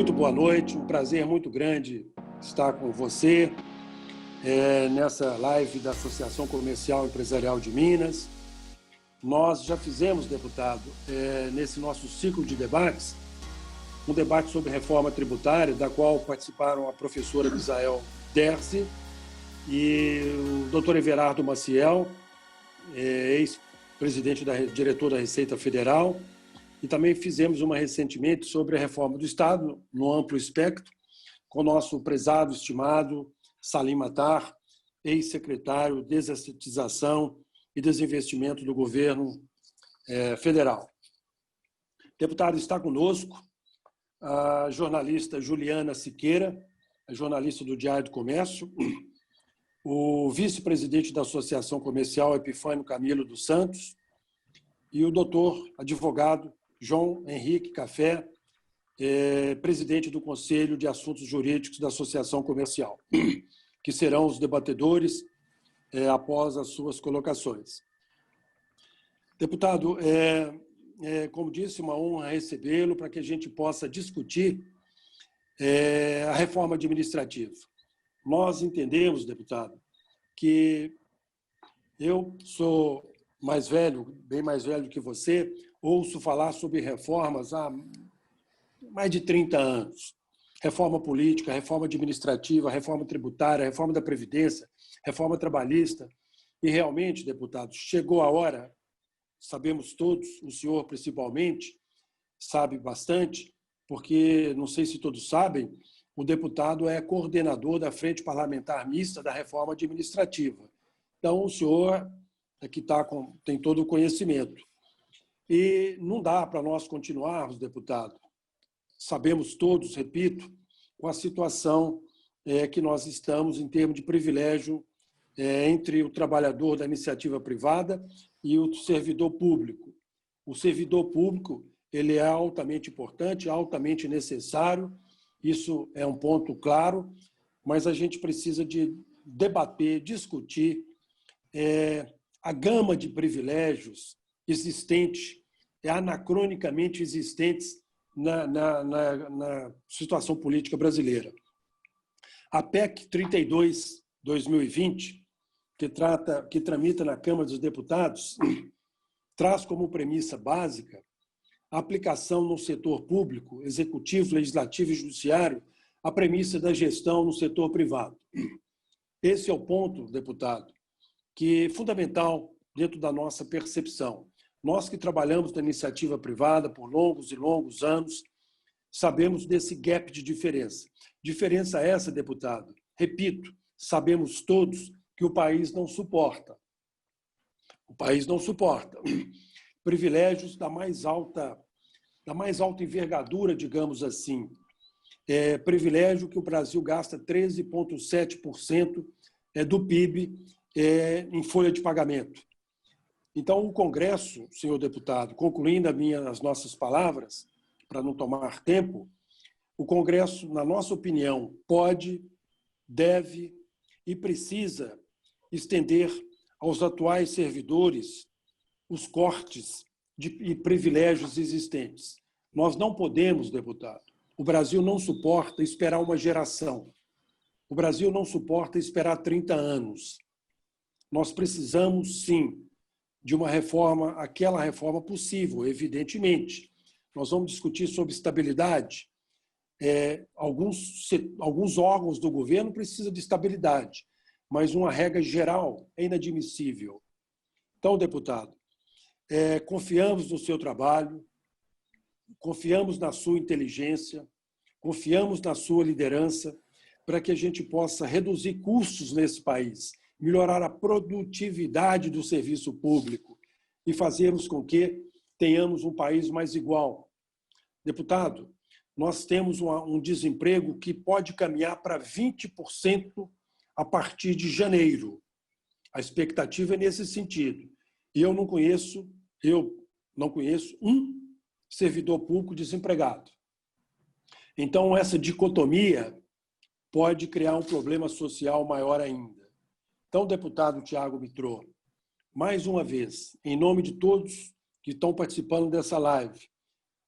Muito boa noite, um prazer muito grande estar com você nessa live da Associação Comercial Empresarial de Minas. Nós já fizemos, deputado, nesse nosso ciclo de debates, um debate sobre reforma tributária, da qual participaram a professora Misael Dersi e o doutor Everardo Maciel, ex-presidente diretor da Receita Federal, e também fizemos uma recentemente sobre a reforma do Estado, no amplo espectro, com o nosso prezado, estimado Salim Matar, ex-secretário de Desestatização e Desinvestimento do Governo Federal. Deputado, está conosco a jornalista Juliana Siqueira, a jornalista do Diário do Comércio, o vice-presidente da Associação Comercial Epifânio Camilo dos Santos e o doutor advogado João Henrique Café, presidente do Conselho de Assuntos Jurídicos da Associação Comercial, que serão os debatedores após as suas colocações. Deputado, como disse, uma honra recebê-lo para que a gente possa discutir a reforma administrativa. Nós entendemos, deputado, que eu sou mais velho, bem mais velho que você, ouço falar sobre reformas há mais de 30 anos. Reforma política, reforma administrativa, reforma tributária, reforma da Previdência, reforma trabalhista. E realmente, deputado, chegou a hora, sabemos todos, o senhor principalmente sabe bastante, porque, não sei se todos sabem, o deputado é coordenador da Frente Parlamentar Mista da Reforma Administrativa. Então, o senhor tem todo o conhecimento. E não dá para nós continuarmos, deputado, sabemos todos, repito, com a situação que nós estamos em termos de privilégio entre o trabalhador da iniciativa privada e o servidor público. O servidor público ele é altamente importante, altamente necessário, isso é um ponto claro, mas a gente precisa de debater, discutir a gama de privilégios existentes, anacronicamente existentes na situação política brasileira. A PEC 32/2020, que tramita na Câmara dos Deputados, traz como premissa básica a aplicação no setor público, executivo, legislativo e judiciário, a premissa da gestão no setor privado. Esse é o ponto, deputado, que é fundamental dentro da nossa percepção. Nós que trabalhamos na iniciativa privada por longos e longos anos, sabemos desse gap de diferença. Diferença essa, deputado, repito, sabemos todos que o país não suporta. O país não suporta. Privilégios da mais alta envergadura, digamos assim. Privilégio que o Brasil gasta 13,7% do PIB em folha de pagamento. Então, o Congresso, senhor deputado, concluindo as nossas palavras, para não tomar tempo, o Congresso, na nossa opinião, pode, deve e precisa estender aos atuais servidores os cortes e privilégios existentes. Nós não podemos, deputado, o Brasil não suporta esperar uma geração. O Brasil não suporta esperar 30 anos. Nós precisamos, sim, de uma reforma, aquela reforma possível, evidentemente. Nós vamos discutir sobre estabilidade. Alguns órgãos do governo precisam de estabilidade, mas uma regra geral é inadmissível. Então, deputado, confiamos no seu trabalho, confiamos na sua inteligência, confiamos na sua liderança para que a gente possa reduzir custos nesse país, melhorar a produtividade do serviço público e fazermos com que tenhamos um país mais igual. Deputado, nós temos um desemprego que pode caminhar para 20% a partir de janeiro. A expectativa é nesse sentido. E eu não conheço um servidor público desempregado. Então, essa dicotomia pode criar um problema social maior ainda. Então, deputado Tiago Mitrô, mais uma vez, em nome de todos que estão participando dessa live,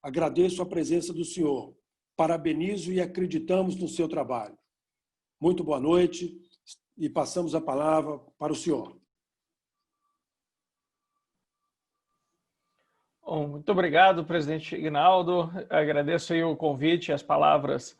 agradeço a presença do senhor Parabenizo e acreditamos no seu trabalho. Muito boa noite e passamos a palavra para o senhor. Bom, muito obrigado, presidente Ignaldo. Agradeço aí o convite, as palavras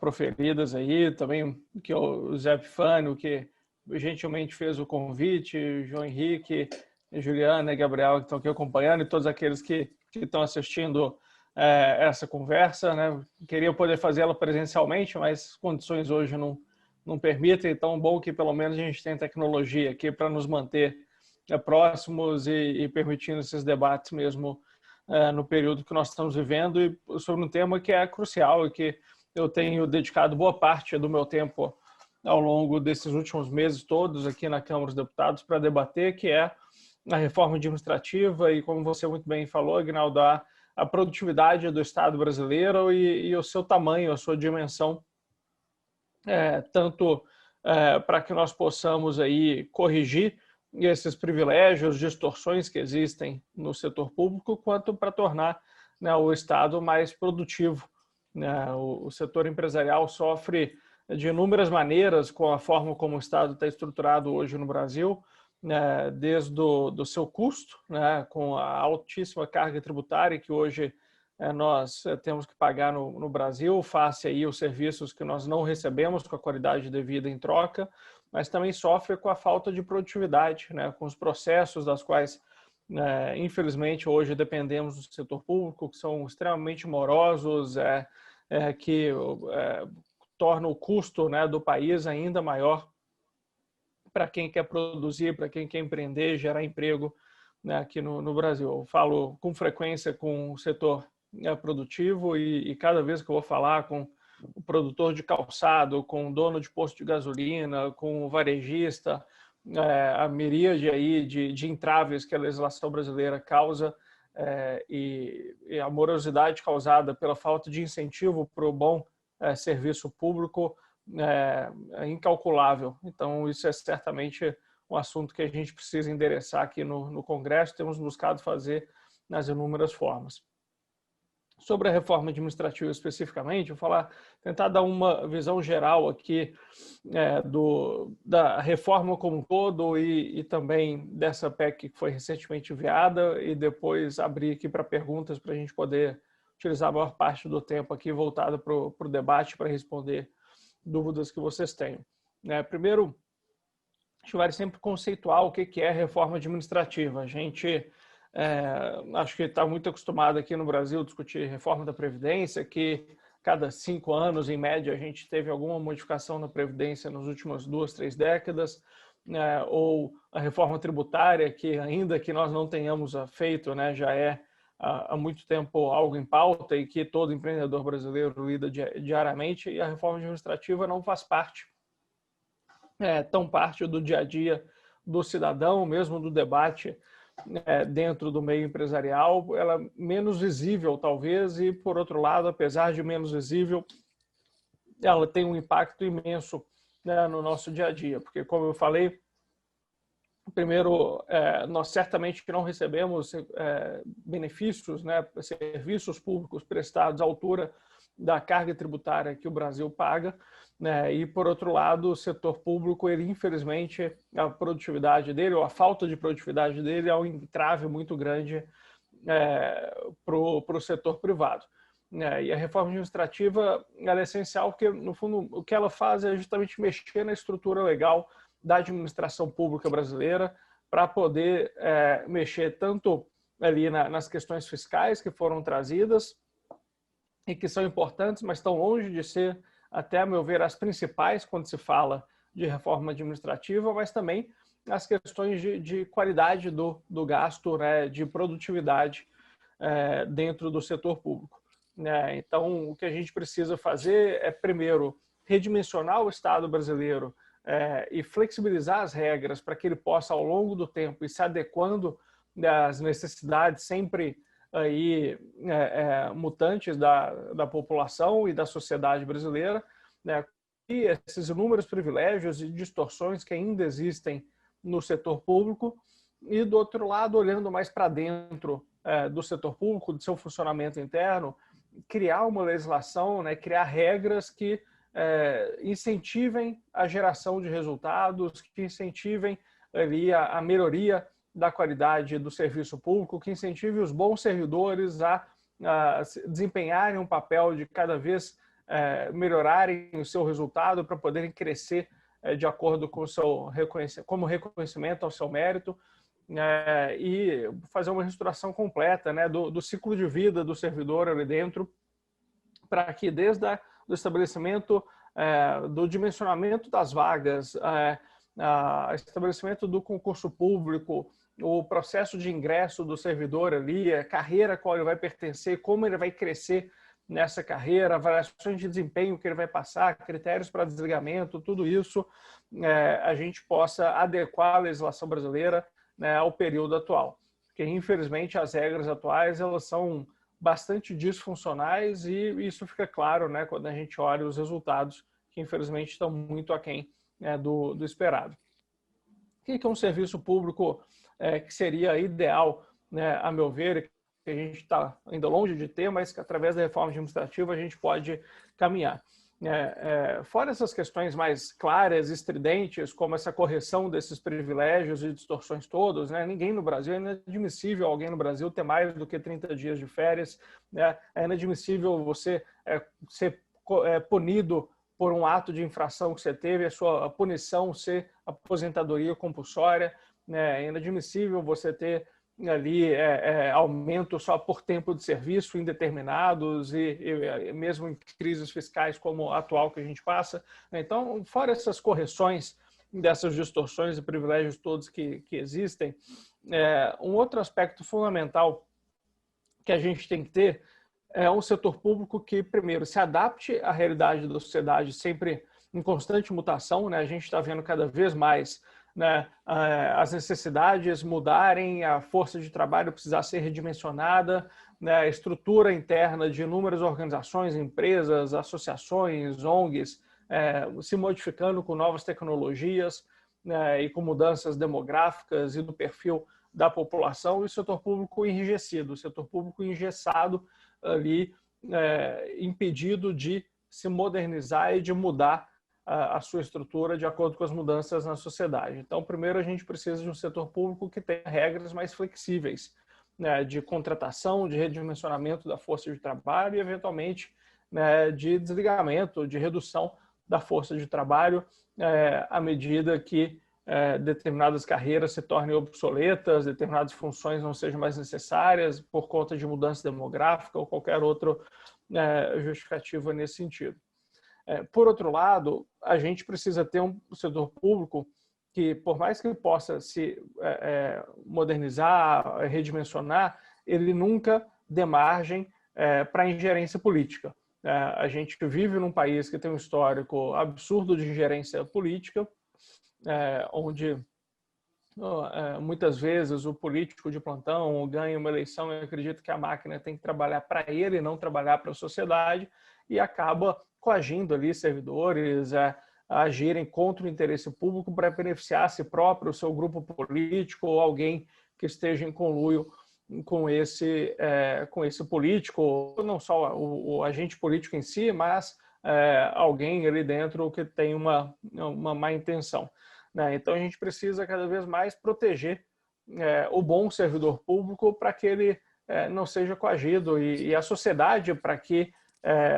proferidas aí, também que o Zé Epifânio, que gentilmente fez o convite, o João Henrique, Juliana e Gabriel, que estão aqui acompanhando, e todos aqueles que estão assistindo essa conversa, né? Queria poder fazê-la presencialmente, mas as condições hoje não permitem, então bom que pelo menos a gente tem tecnologia aqui para nos manter próximos e permitindo esses debates mesmo no período que nós estamos vivendo, e sobre um tema que é crucial e que eu tenho dedicado boa parte do meu tempo ao longo desses últimos meses todos aqui na Câmara dos Deputados para debater, que é a reforma administrativa e, como você muito bem falou, Ignaldo, a produtividade do Estado brasileiro e o seu tamanho, a sua dimensão, tanto para que nós possamos aí corrigir esses privilégios, distorções que existem no setor público, quanto para tornar, né, o Estado mais produtivo. Né? O setor empresarial sofre de inúmeras maneiras com a forma como o Estado está estruturado hoje no Brasil, né, desde do seu custo, né, com a altíssima carga tributária que hoje nós temos que pagar no Brasil, face aí os serviços que nós não recebemos com a qualidade devida em troca, mas também sofre com a falta de produtividade, né, com os processos das quais, infelizmente, hoje dependemos do setor público, que são extremamente morosos, que tornam o custo, né, do país ainda maior para quem quer produzir, para quem quer empreender, gerar emprego, né, aqui no Brasil. Eu falo com frequência com o setor produtivo e cada vez que eu vou falar com o produtor de calçado, com o dono de posto de gasolina, com o varejista, a miríade aí de entraves que a legislação brasileira causa e a morosidade causada pela falta de incentivo para o bom serviço público é incalculável. Então, isso é certamente um assunto que a gente precisa endereçar aqui no Congresso, temos buscado fazer nas inúmeras formas. Sobre a reforma administrativa especificamente, eu vou tentar dar uma visão geral aqui da reforma como um todo e também dessa PEC que foi recentemente enviada, e depois abrir aqui para perguntas para a gente poder utilizar a maior parte do tempo aqui voltado para o debate para responder dúvidas que vocês tenham. Primeiro, a gente vai sempre conceituar o que é reforma administrativa. A gente acho que está muito acostumado aqui no Brasil a discutir reforma da Previdência, que cada 5 anos, em média, a gente teve alguma modificação na Previdência nas últimas 2, 3 décadas, ou a reforma tributária, que ainda que nós não tenhamos feito, né, já é há muito tempo algo em pauta e que todo empreendedor brasileiro lida diariamente, e a reforma administrativa não faz parte, tão parte do dia a dia do cidadão, mesmo do debate dentro do meio empresarial. Ela é menos visível, talvez, e, por outro lado, apesar de menos visível, ela tem um impacto imenso, né, no nosso dia a dia, porque, como eu falei, primeiro, nós certamente não recebemos benefícios, né, serviços públicos prestados à altura da carga tributária que o Brasil paga, né, e, por outro lado, o setor público, ele, infelizmente, a produtividade dele, ou a falta de produtividade dele, é um entrave muito grande para o setor privado. E a reforma administrativa ela é essencial porque, no fundo, o que ela faz é justamente mexer na estrutura legal da administração pública brasileira para poder mexer tanto ali nas questões fiscais que foram trazidas e que são importantes, mas estão longe de ser, até a meu ver, as principais quando se fala de reforma administrativa, mas também as questões de qualidade do gasto, né, de produtividade dentro do setor público. Então, o que a gente precisa fazer é, primeiro, redimensionar o Estado brasileiro e flexibilizar as regras para que ele possa, ao longo do tempo, ir se adequando às necessidades sempre aí, mutantes da população e da sociedade brasileira, né? E esses inúmeros privilégios e distorções que ainda existem no setor público, e, do outro lado, olhando mais para dentro do setor público, do seu funcionamento interno, criar uma legislação, né, criar regras que incentivem a geração de resultados, que incentivem ali a melhoria da qualidade do serviço público, que incentive os bons servidores a desempenharem um papel de cada vez melhorarem o seu resultado para poderem crescer de acordo com o seu como reconhecimento ao seu mérito, e fazer uma reestruturação completa, né, do ciclo de vida do servidor ali dentro, para que desde do estabelecimento, do dimensionamento das vagas, estabelecimento do concurso público, o processo de ingresso do servidor ali, a carreira a qual ele vai pertencer, como ele vai crescer nessa carreira, avaliações de desempenho que ele vai passar, critérios para desligamento, tudo isso a gente possa adequar a legislação brasileira, né, ao período atual. Porque, infelizmente, as regras atuais elas são bastante disfuncionais e isso fica claro, né, quando a gente olha os resultados que, infelizmente, estão muito aquém, né, do esperado. O que é um serviço público que seria ideal, né, a meu ver, que a gente está ainda longe de ter, mas que através da reforma administrativa a gente pode caminhar. Fora essas questões mais claras, estridentes, como essa correção desses privilégios e distorções todos, né? Ninguém no Brasil, é inadmissível alguém no Brasil ter mais do que 30 dias de férias, né? É inadmissível você ser punido por um ato de infração que você teve, a sua punição ser aposentadoria compulsória, né? É inadmissível você ter ali aumento só por tempo de serviço indeterminados e mesmo em crises fiscais como a atual que a gente passa. Então, fora essas correções dessas distorções e privilégios todos que existem, um outro aspecto fundamental que a gente tem que ter é um setor público que, primeiro, se adapte à realidade da sociedade sempre em constante mutação, né? A gente está vendo cada vez mais, né, as necessidades mudarem, a força de trabalho precisar ser redimensionada, né, a estrutura interna de inúmeras organizações, empresas, associações, ONGs, se modificando com novas tecnologias, né, e com mudanças demográficas e do perfil da população, e o setor público enrijecido, o setor público engessado ali, impedido de se modernizar e de mudar a sua estrutura de acordo com as mudanças na sociedade. Então, primeiro, a gente precisa de um setor público que tenha regras mais flexíveis, né, de contratação, de redimensionamento da força de trabalho e, eventualmente, né, de desligamento, de redução da força de trabalho à medida que determinadas carreiras se tornem obsoletas, determinadas funções não sejam mais necessárias por conta de mudança demográfica ou qualquer outra justificativa nesse sentido. Por outro lado, a gente precisa ter um setor público que, por mais que ele possa se modernizar, redimensionar, ele nunca dê margem para ingerência política. A gente vive num país que tem um histórico absurdo de ingerência política, onde muitas vezes o político de plantão ganha uma eleição e acredita que a máquina tem que trabalhar para ele e não trabalhar para a sociedade, e acaba coagindo ali servidores a agirem contra o interesse público para beneficiar a si próprio, o seu grupo político ou alguém que esteja em conluio com esse político, não só o agente político em si, mas alguém ali dentro que tem uma má intenção. Então, a gente precisa cada vez mais proteger o bom servidor público para que ele não seja coagido e a sociedade para que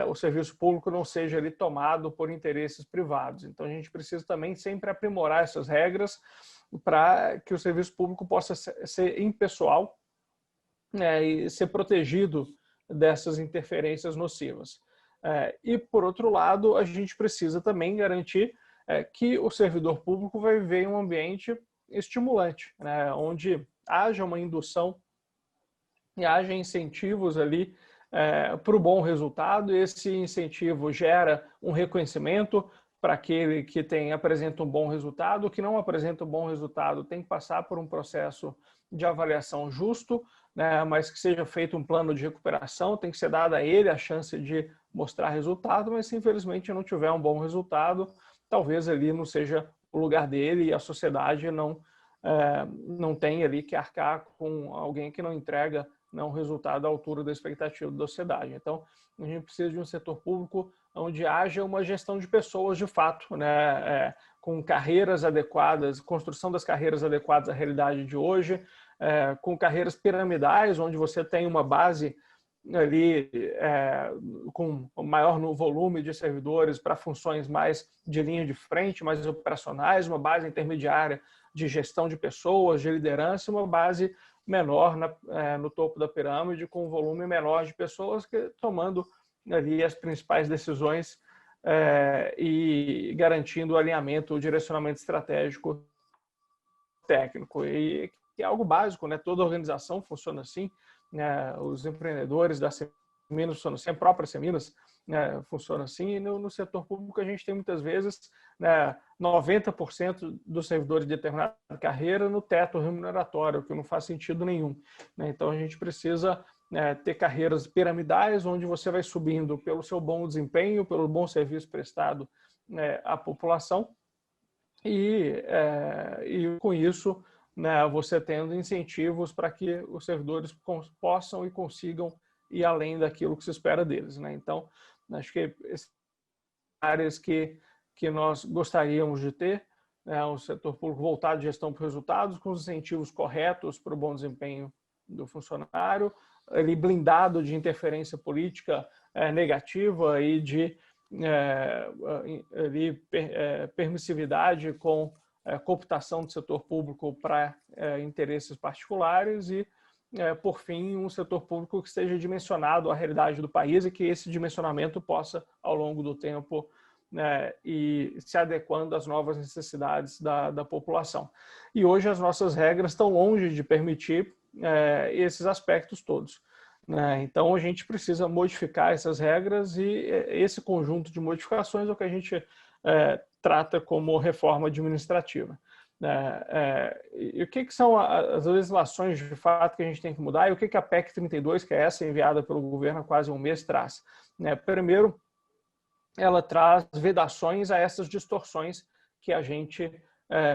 o serviço público não seja ali tomado por interesses privados. Então, a gente precisa também sempre aprimorar essas regras para que o serviço público possa ser impessoal e ser protegido dessas interferências nocivas. E, por outro lado, a gente precisa também garantir que o servidor público vai viver em um ambiente estimulante, né, onde haja uma indução e haja incentivos ali para o bom resultado. Esse incentivo gera um reconhecimento para aquele que apresenta um bom resultado. O que não apresenta um bom resultado tem que passar por um processo de avaliação justo, né, mas que seja feito um plano de recuperação, tem que ser dada a ele a chance de mostrar resultado, mas se infelizmente não tiver um bom resultado, talvez ali não seja o lugar dele e a sociedade não tem ali que arcar com alguém que não entrega não um resultado à altura da expectativa da sociedade. Então, a gente precisa de um setor público onde haja uma gestão de pessoas de fato, né, com carreiras adequadas, construção das carreiras adequadas à realidade de hoje, com carreiras piramidais, onde você tem uma base ali com maior no volume de servidores para funções mais de linha de frente, mais operacionais, uma base intermediária de gestão de pessoas, de liderança, uma base menor no topo da pirâmide, com um volume menor de pessoas tomando ali as principais decisões e garantindo o alinhamento, o direcionamento estratégico técnico. E é algo básico, né? Toda organização funciona assim, né? Os empreendedores da Seminas funcionam assim, a própria Seminas, né, funciona assim, e no setor público a gente tem muitas vezes, né, 90% dos servidores de determinada carreira no teto remuneratório, o que não faz sentido nenhum, né? Então a gente precisa ter carreiras piramidais, onde você vai subindo pelo seu bom desempenho, pelo bom serviço prestado à população, e com isso, né, você tendo incentivos para que os servidores possam e consigam ir além daquilo que se espera deles, né? Então, acho que áreas que nós gostaríamos de ter, né, um setor público voltado à gestão por resultados, com os incentivos corretos para o bom desempenho do funcionário, ele blindado de interferência política negativa e de permissividade com cooptação do setor público para interesses particulares e, por fim, um setor público que esteja dimensionado à realidade do país e que esse dimensionamento possa, ao longo do tempo, e se adequando às novas necessidades da população. E hoje as nossas regras estão longe de permitir esses aspectos todos, né? Então a gente precisa modificar essas regras e esse conjunto de modificações é o que a gente trata como reforma administrativa. E o que são as legislações de fato que a gente tem que mudar e o que a PEC 32, que é essa enviada pelo governo há quase um mês, traz? Primeiro, ela traz vedações a essas distorções que a gente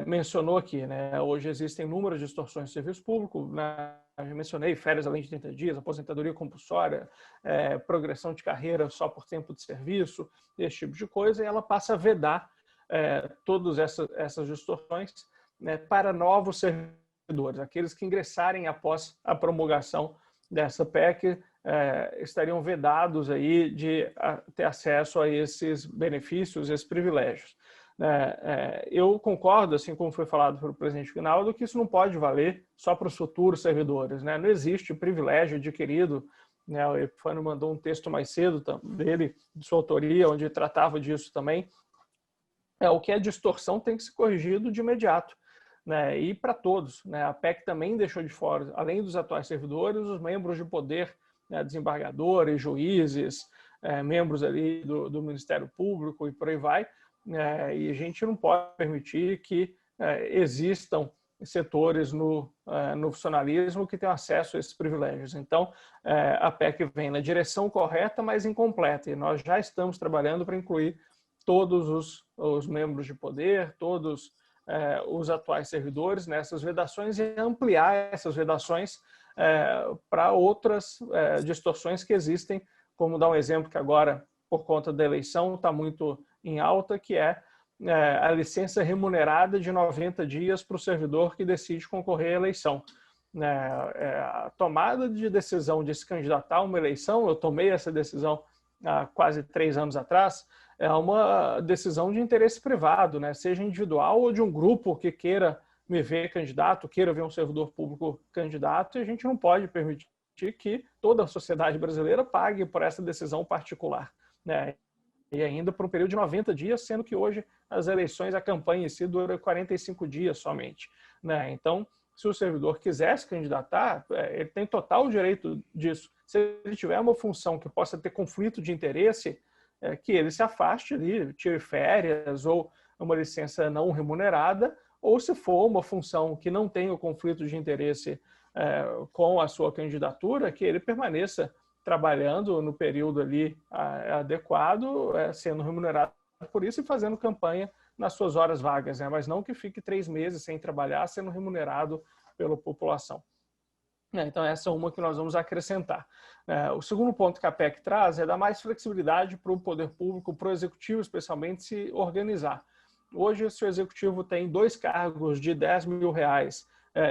mencionou aqui, né? Hoje existem inúmeras distorções do serviço público, né? Eu mencionei férias além de 30 dias, aposentadoria compulsória, progressão de carreira só por tempo de serviço, esse tipo de coisa, e ela passa a vedar todas essas distorções, né, para novos servidores. Aqueles que ingressarem após a promulgação dessa PEC estariam vedados aí de ter acesso a esses benefícios, esses privilégios. Eu concordo, assim como foi falado pelo presidente Rinaldo, que isso não pode valer só para os futuros servidores, né? Não existe privilégio adquirido, né? O Epifânio mandou um texto mais cedo dele, de sua autoria, onde tratava disso também. O que é distorção tem que ser corrigido de imediato, né? E para todos, né? A PEC também deixou de fora, além dos atuais servidores, os membros de poder, né? Desembargadores, juízes, membros ali do Ministério Público e por aí vai. E a gente não pode permitir que existam setores no funcionalismo que tenham acesso a esses privilégios. Então, a PEC vem na direção correta, mas incompleta, e nós já estamos trabalhando para incluir todos os membros de poder, todos os atuais servidores nessas vedações e ampliar essas vedações para outras distorções que existem, como dar um exemplo que agora, por conta da eleição, está muito em alta, que é a licença remunerada de 90 dias para o servidor que decide concorrer à eleição. A tomada de decisão de se candidatar a uma eleição, eu tomei essa decisão há quase 3 anos atrás, é uma decisão de interesse privado, né? Seja individual ou de um grupo que queira me ver candidato, queira ver um servidor público candidato, e a gente não pode permitir que toda a sociedade brasileira pague por essa decisão particular, né? E ainda por um período de 90 dias, sendo que hoje as eleições, a campanha em si dura 45 dias somente, né? Então, se o servidor quiser se candidatar, ele tem total direito disso. Se ele tiver uma função que possa ter conflito de interesse, que ele se afaste ali, tire férias ou uma licença não remunerada, ou se for uma função que não tenha o conflito de interesse com a sua candidatura, que ele permaneça trabalhando no período ali adequado, sendo remunerado por isso e fazendo campanha nas suas horas vagas, né? Mas não que fique 3 meses sem trabalhar, sendo remunerado pela população. Então, essa é uma que nós vamos acrescentar. O segundo ponto que a PEC traz é dar mais flexibilidade para o poder público, para o executivo especialmente, se organizar. Hoje, se o executivo tem 2 cargos de R$10 mil,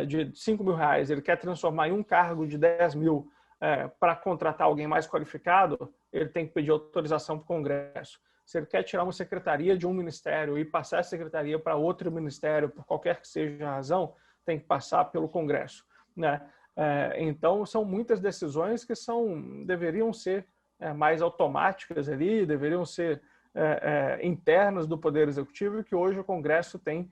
de R$5 mil, ele quer transformar em um cargo de 10 mil para contratar alguém mais qualificado, ele tem que pedir autorização para o Congresso. Se ele quer tirar uma secretaria de um ministério e passar a secretaria para outro ministério, por qualquer que seja a razão, tem que passar pelo Congresso, né? Então, são muitas decisões que deveriam ser mais automáticas ali, deveriam ser internas do Poder Executivo, e que hoje o Congresso tem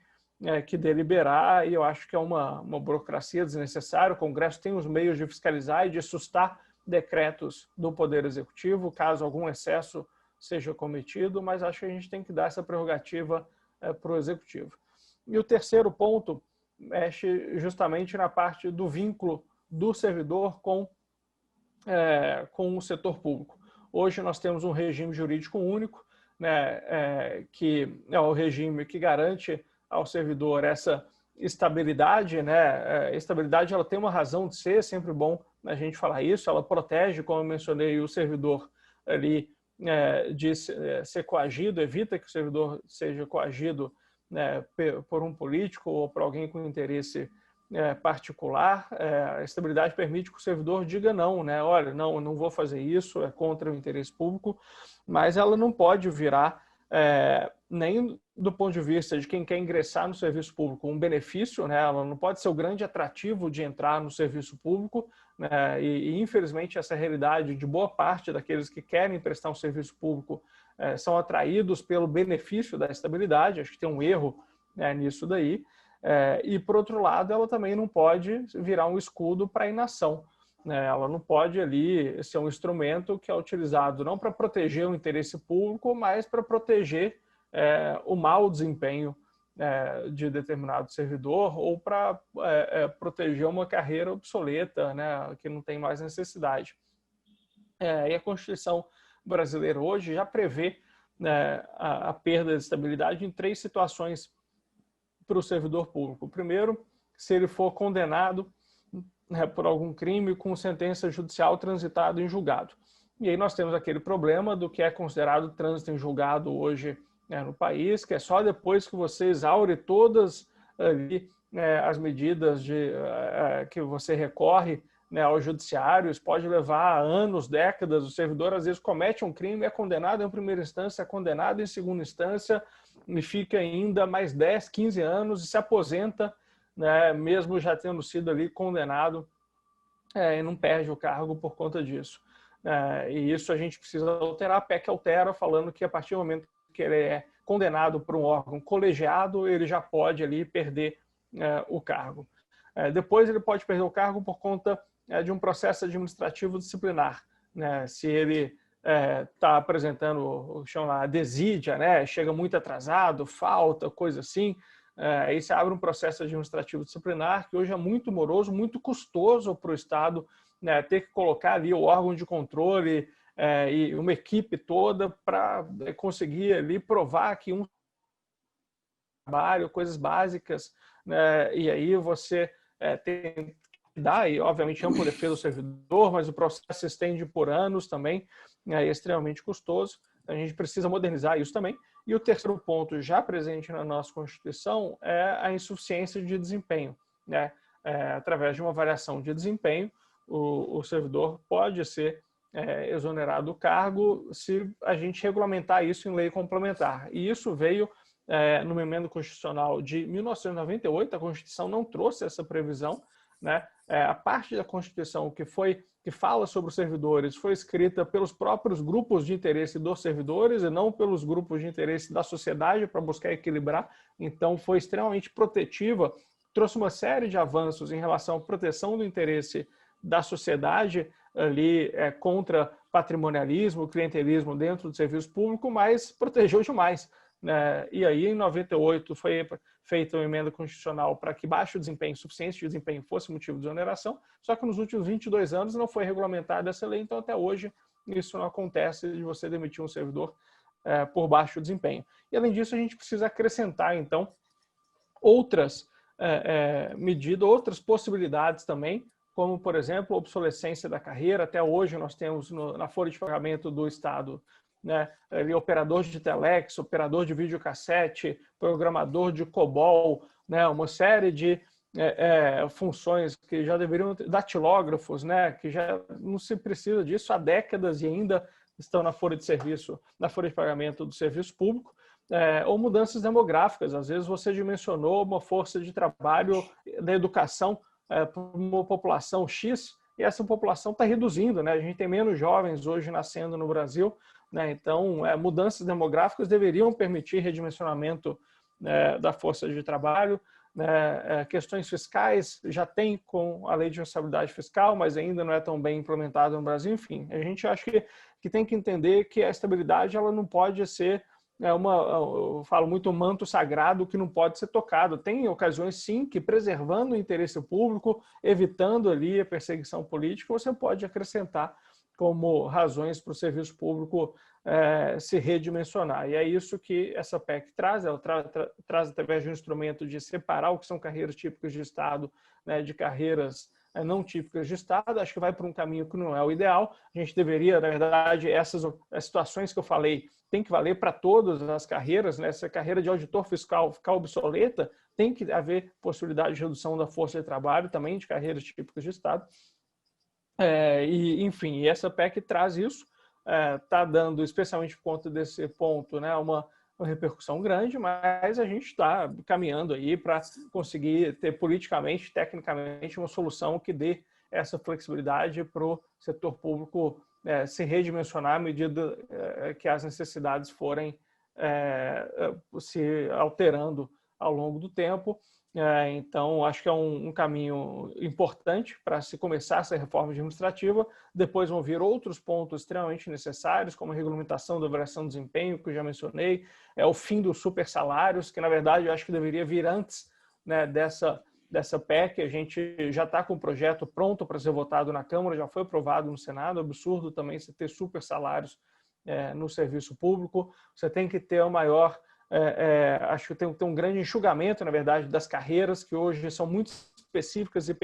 que deliberar, e eu acho que é uma burocracia desnecessária. O Congresso tem os meios de fiscalizar e de sustar decretos do Poder Executivo, caso algum excesso seja cometido, mas acho que a gente tem que dar essa prerrogativa para o Executivo. E o terceiro ponto mexe justamente na parte do vínculo do servidor com o setor público. Hoje nós temos um regime jurídico único, né, que é o regime que garante ao servidor essa estabilidade, né? Estabilidade, ela tem uma razão de ser, é sempre bom a gente falar isso. Ela protege, como eu mencionei, o servidor ali de ser coagido, evita que o servidor seja coagido, né, por um político ou por alguém com interesse particular. A estabilidade permite que o servidor diga não, né? Olha, não vou fazer isso, é contra o interesse público, mas ela não pode virar, nem do ponto de vista de quem quer ingressar no serviço público, um benefício, né? Ela não pode ser o grande atrativo de entrar no serviço público, né? E infelizmente essa realidade de boa parte daqueles que querem prestar um serviço público são atraídos pelo benefício da estabilidade. Acho que tem um erro nisso daí. E, por outro lado, ela também não pode virar um escudo para a inação, né? Ela não pode ali ser um instrumento que é utilizado não para proteger o interesse público, mas para proteger o mau desempenho de determinado servidor, ou para proteger uma carreira obsoleta, né, que não tem mais necessidade. E a Constituição brasileira hoje já prevê, né, a perda de estabilidade em 3 situações para o servidor público. Primeiro, se ele for condenado, né, por algum crime com sentença judicial transitada em julgado. E aí nós temos aquele problema do que é considerado trânsito em julgado hoje, né, no país, que é só depois que você exaure todas ali, as medidas que você recorre, né, ao judiciário. Isso pode levar anos, décadas. O servidor às vezes comete um crime, é condenado em primeira instância, é condenado em segunda instância, e fica ainda mais 10, 15 anos e se aposenta, né, mesmo já tendo sido ali condenado, e não perde o cargo por conta disso. E isso a gente precisa alterar. A PEC altera, falando que a partir do momento que ele é condenado por um órgão colegiado, ele já pode ali perder o cargo. Depois ele pode perder o cargo por conta de um processo administrativo disciplinar, né? Se ele está apresentando o que chama lá desídia, né? Chega muito atrasado, falta, coisa assim, aí se abre um processo administrativo disciplinar que hoje é muito moroso, muito custoso para o Estado, né, ter que colocar ali o órgão de controle e uma equipe toda para conseguir ali provar que um trabalho, coisas básicas, né, e aí você tem que dar, e obviamente ampla defesa do servidor, mas o processo se estende por anos também, é extremamente custoso. A gente precisa modernizar isso também. E o terceiro ponto, já presente na nossa Constituição, é a insuficiência de desempenho, né? Através de uma avaliação de desempenho, o servidor pode ser exonerado do cargo se a gente regulamentar isso em lei complementar. E isso veio numa emenda constitucional de 1998. A Constituição não trouxe essa previsão, né? A parte da Constituição que fala sobre os servidores foi escrita pelos próprios grupos de interesse dos servidores e não pelos grupos de interesse da sociedade, para buscar equilibrar. Então foi extremamente protetiva, trouxe uma série de avanços em relação à proteção do interesse da sociedade ali contra patrimonialismo, clientelismo dentro do serviço público, mas protegeu demais. E aí, em 98, foi feita uma emenda constitucional para que baixo desempenho, insuficiência de desempenho, fosse motivo de exoneração, só que nos últimos 22 anos não foi regulamentada essa lei, então até hoje isso não acontece, de você demitir um servidor por baixo desempenho. E além disso, a gente precisa acrescentar, então, outras medidas, outras possibilidades também, como, por exemplo, a obsolescência da carreira. Até hoje nós temos na folha de pagamento do Estado, né, ali, operador de telex, operador de videocassete, programador de COBOL, né, uma série de funções que já deveriam ter, datilógrafos, né, que já não se precisa disso há décadas e ainda estão na folha de serviço, na folha de pagamento do serviço público. Ou mudanças demográficas. Às vezes você dimensionou uma força de trabalho da educação para uma população X e essa população está reduzindo, né? A gente tem menos jovens hoje nascendo no Brasil, né? Então, mudanças demográficas deveriam permitir redimensionamento da força de trabalho. Questões fiscais já tem com a lei de responsabilidade fiscal, mas ainda não é tão bem implementada no Brasil. Enfim, a gente acha que tem que entender que a estabilidade ela não pode ser eu falo muito, um manto sagrado que não pode ser tocado. Tem ocasiões, sim, que preservando o interesse público, evitando ali a perseguição política, você pode acrescentar como razões para o serviço público se redimensionar. E é isso que essa PEC traz. Ela traz através de um instrumento de separar o que são carreiras típicas de Estado, né, de carreiras não típicas de Estado. Acho que vai por um caminho que não é o ideal. A gente deveria, na verdade, essas situações que eu falei, tem que valer para todas as carreiras, né? Se a carreira de auditor fiscal ficar obsoleta, tem que haver possibilidade de redução da força de trabalho também de carreiras típicas de Estado. Enfim, essa PEC traz isso, está dando, especialmente por conta desse ponto, né, uma repercussão grande, mas a gente está caminhando aí para conseguir ter politicamente, tecnicamente, uma solução que dê essa flexibilidade para o setor público se redimensionar à medida que as necessidades forem se alterando ao longo do tempo. Então, acho que é um caminho importante para se começar essa reforma administrativa. Depois vão vir outros pontos extremamente necessários, como a regulamentação da avaliação de desempenho, que eu já mencionei, o fim dos supersalários, que, na verdade, eu acho que deveria vir antes, né, dessa PEC. A gente já está com o projeto pronto para ser votado na Câmara, já foi aprovado no Senado. É absurdo também você ter super salários no serviço público. Você tem que ter o maior... acho que tem que ter um grande enxugamento, na verdade, das carreiras, que hoje são muito específicas e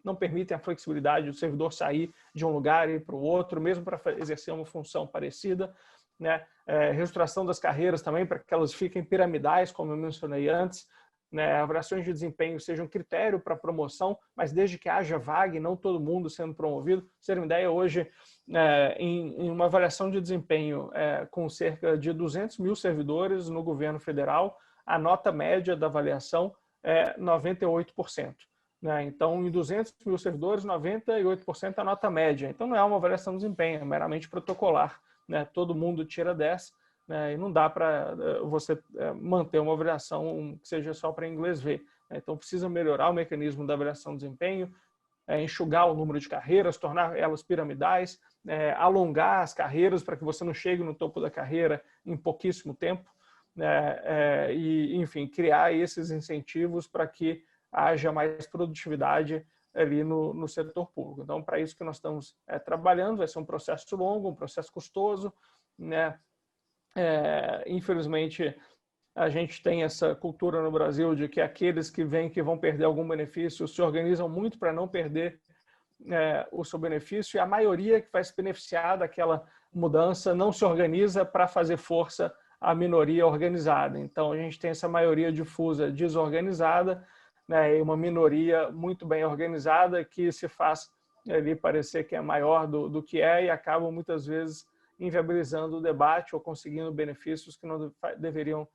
não permitem a flexibilidade do servidor sair de um lugar e ir para o outro, mesmo para exercer uma função parecida. Né? Reestruturação das carreiras também, para que elas fiquem piramidais, como eu mencionei antes. Né, avaliações de desempenho sejam um critério para promoção, mas desde que haja vaga e não todo mundo sendo promovido. Pra você ter uma ideia, hoje, em uma avaliação de desempenho com cerca de 200 mil servidores no governo federal, a nota média da avaliação é 98%. Né? Então, em 200 mil servidores, 98% é a nota média. Então, não é uma avaliação de desempenho, é meramente protocolar. Né? Todo mundo tira 10%. E não dá para você manter uma avaliação que seja só para inglês ver. Então, precisa melhorar o mecanismo da avaliação de desempenho, enxugar o número de carreiras, tornar elas piramidais, alongar as carreiras para que você não chegue no topo da carreira em pouquíssimo tempo, e, enfim, criar esses incentivos para que haja mais produtividade ali no setor público. Então, para isso que nós estamos trabalhando, vai ser um processo longo, um processo custoso, né? Infelizmente, a gente tem essa cultura no Brasil de que aqueles que vêm que vão perder algum benefício se organizam muito para não perder o seu benefício, e a maioria que vai se beneficiar daquela mudança não se organiza para fazer força à minoria organizada. Então, a gente tem essa maioria difusa desorganizada, né, e uma minoria muito bem organizada que se faz ali parecer que é maior do que é, e acabam muitas vezes inviabilizando o debate ou conseguindo benefícios que não deveriam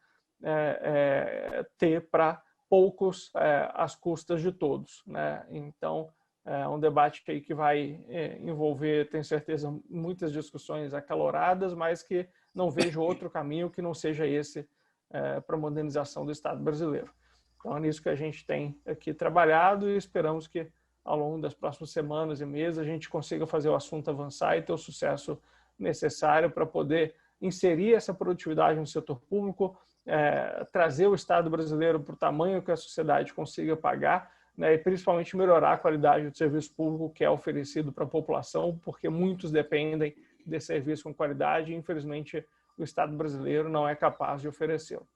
ter para poucos às custas de todos. Né? Então, é um debate aí que vai envolver, tenho certeza, muitas discussões acaloradas, mas que não vejo outro caminho que não seja esse para a modernização do Estado brasileiro. Então, é nisso que a gente tem aqui trabalhado e esperamos que, ao longo das próximas semanas e meses, a gente consiga fazer o assunto avançar e ter o sucesso necessário para poder inserir essa produtividade no setor público, trazer o Estado brasileiro para o tamanho que a sociedade consiga pagar, né, e principalmente melhorar a qualidade do serviço público que é oferecido para a população, porque muitos dependem de serviço com qualidade e, infelizmente, o Estado brasileiro não é capaz de oferecê-lo.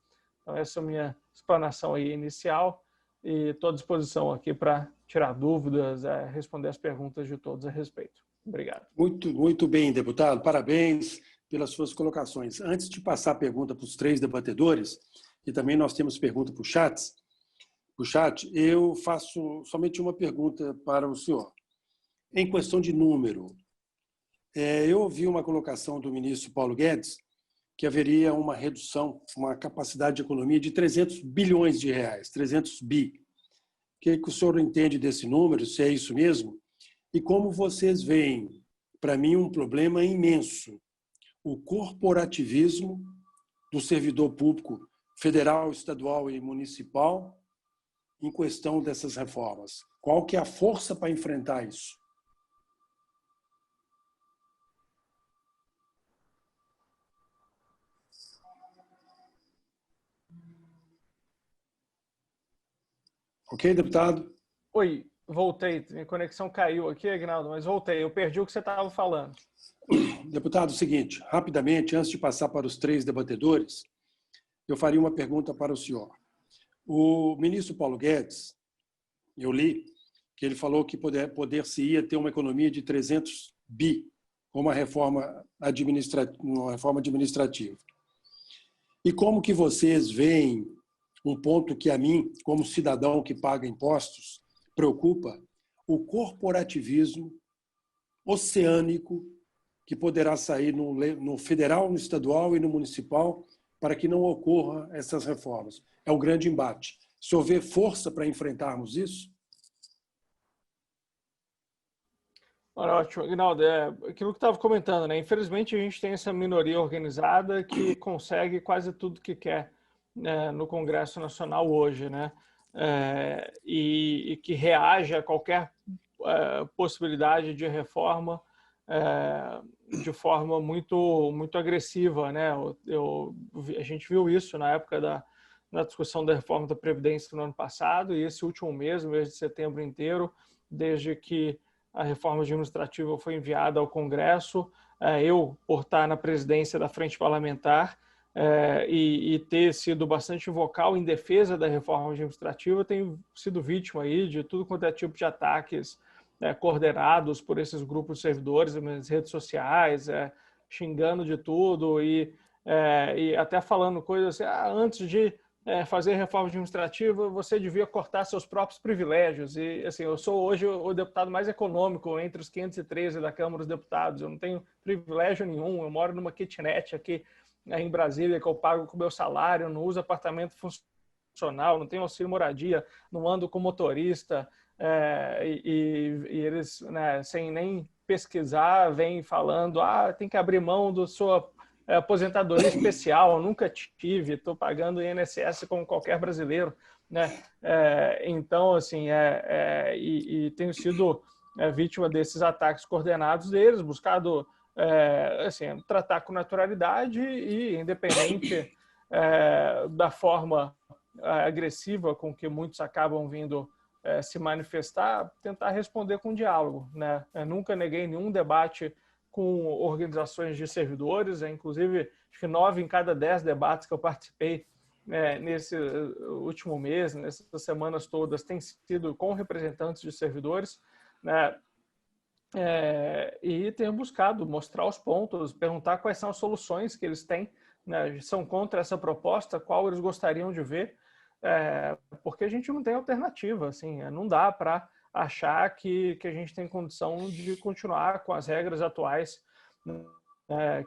Então, essa é a minha explanação aí inicial. e estou à disposição aqui para tirar dúvidas, responder as perguntas de todos a respeito. Obrigado. Muito bem, deputado. Parabéns pelas suas colocações. Antes de passar a pergunta para os 3 debatedores, e também nós temos pergunta para o chat, eu faço somente uma pergunta para o senhor. Em questão de número, eu ouvi uma colocação do ministro Paulo Guedes que haveria uma redução, uma capacidade de economia de 300 bilhões de reais, 300 bi. O que o senhor entende desse número, se é isso mesmo? E como vocês veem, para mim, um problema imenso, o corporativismo do servidor público federal, estadual e municipal em questão dessas reformas. Qual que é a força para enfrentar isso? Ok, deputado? Oi, voltei. Minha conexão caiu aqui, Aguinaldo, mas voltei. Eu perdi o que você estava falando. Deputado, o seguinte, rapidamente, antes de passar para os 3 debatedores, eu faria uma pergunta para o senhor. O ministro Paulo Guedes, eu li que ele falou que poder-se-ia ter uma economia de 300 bi com uma reforma administrativa. E como que vocês veem um ponto que a mim, como cidadão que paga impostos, preocupa, o corporativismo oceânico que poderá sair no federal, no estadual e no municipal para que não ocorram essas reformas. É um grande embate. Se houver força para enfrentarmos isso? Olha, ótimo, Aguinaldo, aquilo que estava comentando, né? Infelizmente a gente tem essa minoria organizada que consegue quase tudo que quer, né, no Congresso Nacional hoje, né? E que reage a qualquer possibilidade de reforma de forma muito agressiva, né? A gente viu isso na época na discussão da reforma da Previdência no ano passado e esse último mês, o mês de setembro inteiro, desde que a reforma administrativa foi enviada ao Congresso, eu, por estar na presidência da Frente Parlamentar e ter sido bastante vocal em defesa da reforma administrativa, tenho sido vítima aí de tudo quanto é tipo de ataques coordenados por esses grupos de servidores nas redes sociais, xingando de tudo e até falando coisas assim, antes de fazer reforma administrativa, você devia cortar seus próprios privilégios. E assim, eu sou hoje o deputado mais econômico entre os 513 da Câmara dos Deputados. Eu não tenho privilégio nenhum. Eu moro numa kitnet aqui em Brasília que eu pago com o meu salário, não uso apartamento funcional, não tenho auxílio moradia, não ando com motorista. E eles, né, sem nem pesquisar, vêm falando: tem que abrir mão da sua aposentadoria especial, eu nunca tive, estou pagando INSS como qualquer brasileiro, né? Então, assim, tenho sido vítima desses ataques coordenados deles, buscado assim, tratar com naturalidade e independente da forma agressiva com que muitos acabam vindo se manifestar, tentar responder com diálogo, né? Eu nunca neguei nenhum debate com organizações de servidores, inclusive acho que 9 em cada 10 debates que eu participei nesse último mês, nessas semanas todas, tem sido com representantes de servidores, né? E tenho buscado mostrar os pontos, perguntar quais são as soluções que eles têm, né? São contra essa proposta, qual eles gostariam de ver, porque a gente não tem alternativa, assim, não dá para achar que a gente tem condição de continuar com as regras atuais,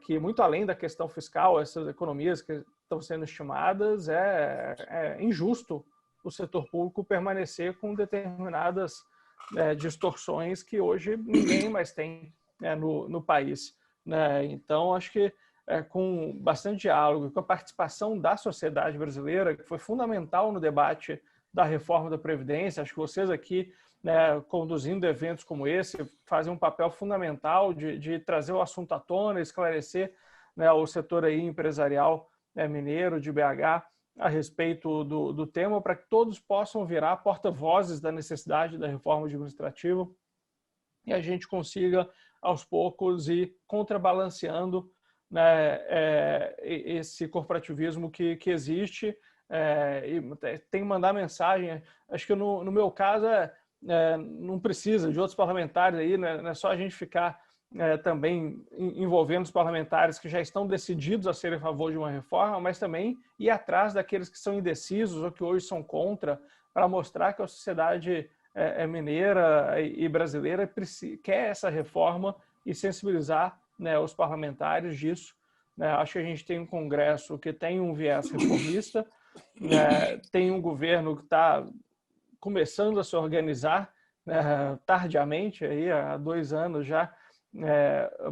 que muito além da questão fiscal, essas economias que estão sendo estimadas, é injusto o setor público permanecer com determinadas distorções que hoje ninguém mais tem no país, né? Então, acho que com bastante diálogo, com a participação da sociedade brasileira, que foi fundamental no debate da reforma da Previdência. Acho que vocês aqui, né, conduzindo eventos como esse, fazem um papel fundamental de trazer o assunto à tona, esclarecer, né, o setor aí empresarial mineiro de BH a respeito do tema, para que todos possam virar porta-vozes da necessidade da reforma administrativa e a gente consiga, aos poucos, ir contrabalanceando, né, esse corporativismo que existe e tem que mandar mensagem. Acho que no meu caso não precisa de outros parlamentares aí, né? Não é só a gente ficar também envolvendo os parlamentares que já estão decididos a serem a favor de uma reforma, mas também ir atrás daqueles que são indecisos ou que hoje são contra, para mostrar que a sociedade mineira e brasileira quer essa reforma e sensibilizar, né, os parlamentares disso. Né? Acho que a gente tem um Congresso que tem um viés reformista, tem um governo que está começando a se organizar, tardiamente, aí, há 2 anos já,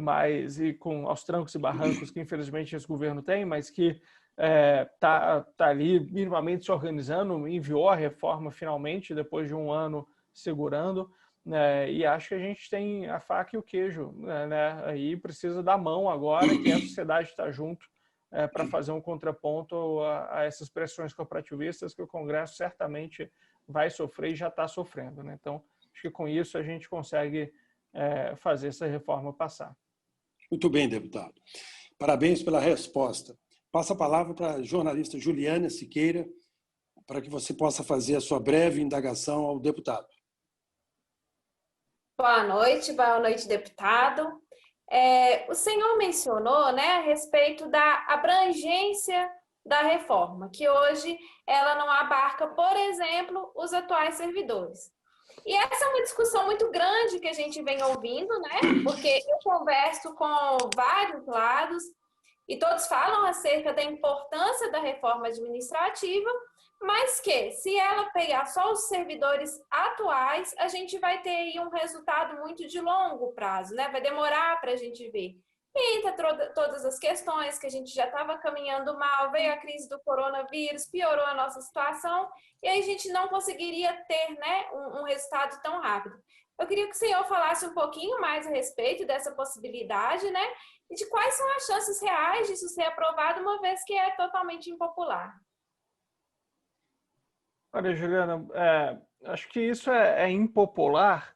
mas e com aos trancos e barrancos que infelizmente esse governo tem, mas que tá ali minimamente se organizando, enviou a reforma finalmente, depois de 1 ano segurando, e acho que a gente tem a faca e o queijo, aí precisa dar mão agora, que a sociedade está junto para fazer um contraponto a essas pressões corporativistas que o Congresso certamente vai sofrer e já está sofrendo. Né? Então, acho que com isso a gente consegue fazer essa reforma passar. Muito bem, deputado. Parabéns pela resposta. Passo a palavra para a jornalista Juliana Siqueira, para que você possa fazer a sua breve indagação ao deputado. Boa noite, deputado. O senhor mencionou, né, a respeito da abrangência da reforma, que hoje ela não abarca, por exemplo, os atuais servidores. E essa é uma discussão muito grande que a gente vem ouvindo, né? Porque eu converso com vários lados e todos falam acerca da importância da reforma administrativa, mas que, se ela pegar só os servidores atuais, a gente vai ter aí um resultado muito de longo prazo, né? Vai demorar para a gente ver. E entra todas as questões que a gente já estava caminhando mal, veio a crise do coronavírus, piorou a nossa situação, e aí a gente não conseguiria ter, né, um resultado tão rápido. Eu queria que o senhor falasse um pouquinho mais a respeito dessa possibilidade, né? E de quais são as chances reais disso ser aprovado, uma vez que é totalmente impopular. Olha, Juliana, acho que isso é impopular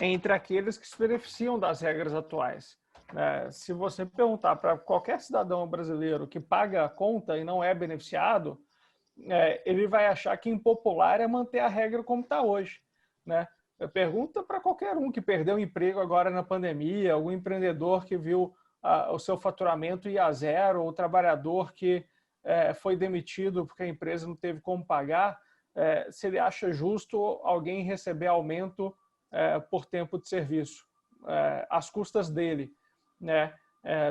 entre aqueles que se beneficiam das regras atuais. Se você perguntar para qualquer cidadão brasileiro que paga a conta e não é beneficiado, ele vai achar que impopular é manter a regra como está hoje. Né? Pergunta para qualquer um que perdeu o emprego agora na pandemia, algum empreendedor que viu o seu faturamento ir a zero, ou o trabalhador que foi demitido porque a empresa não teve como pagar, se ele acha justo alguém receber aumento por tempo de serviço, às custas dele. Né?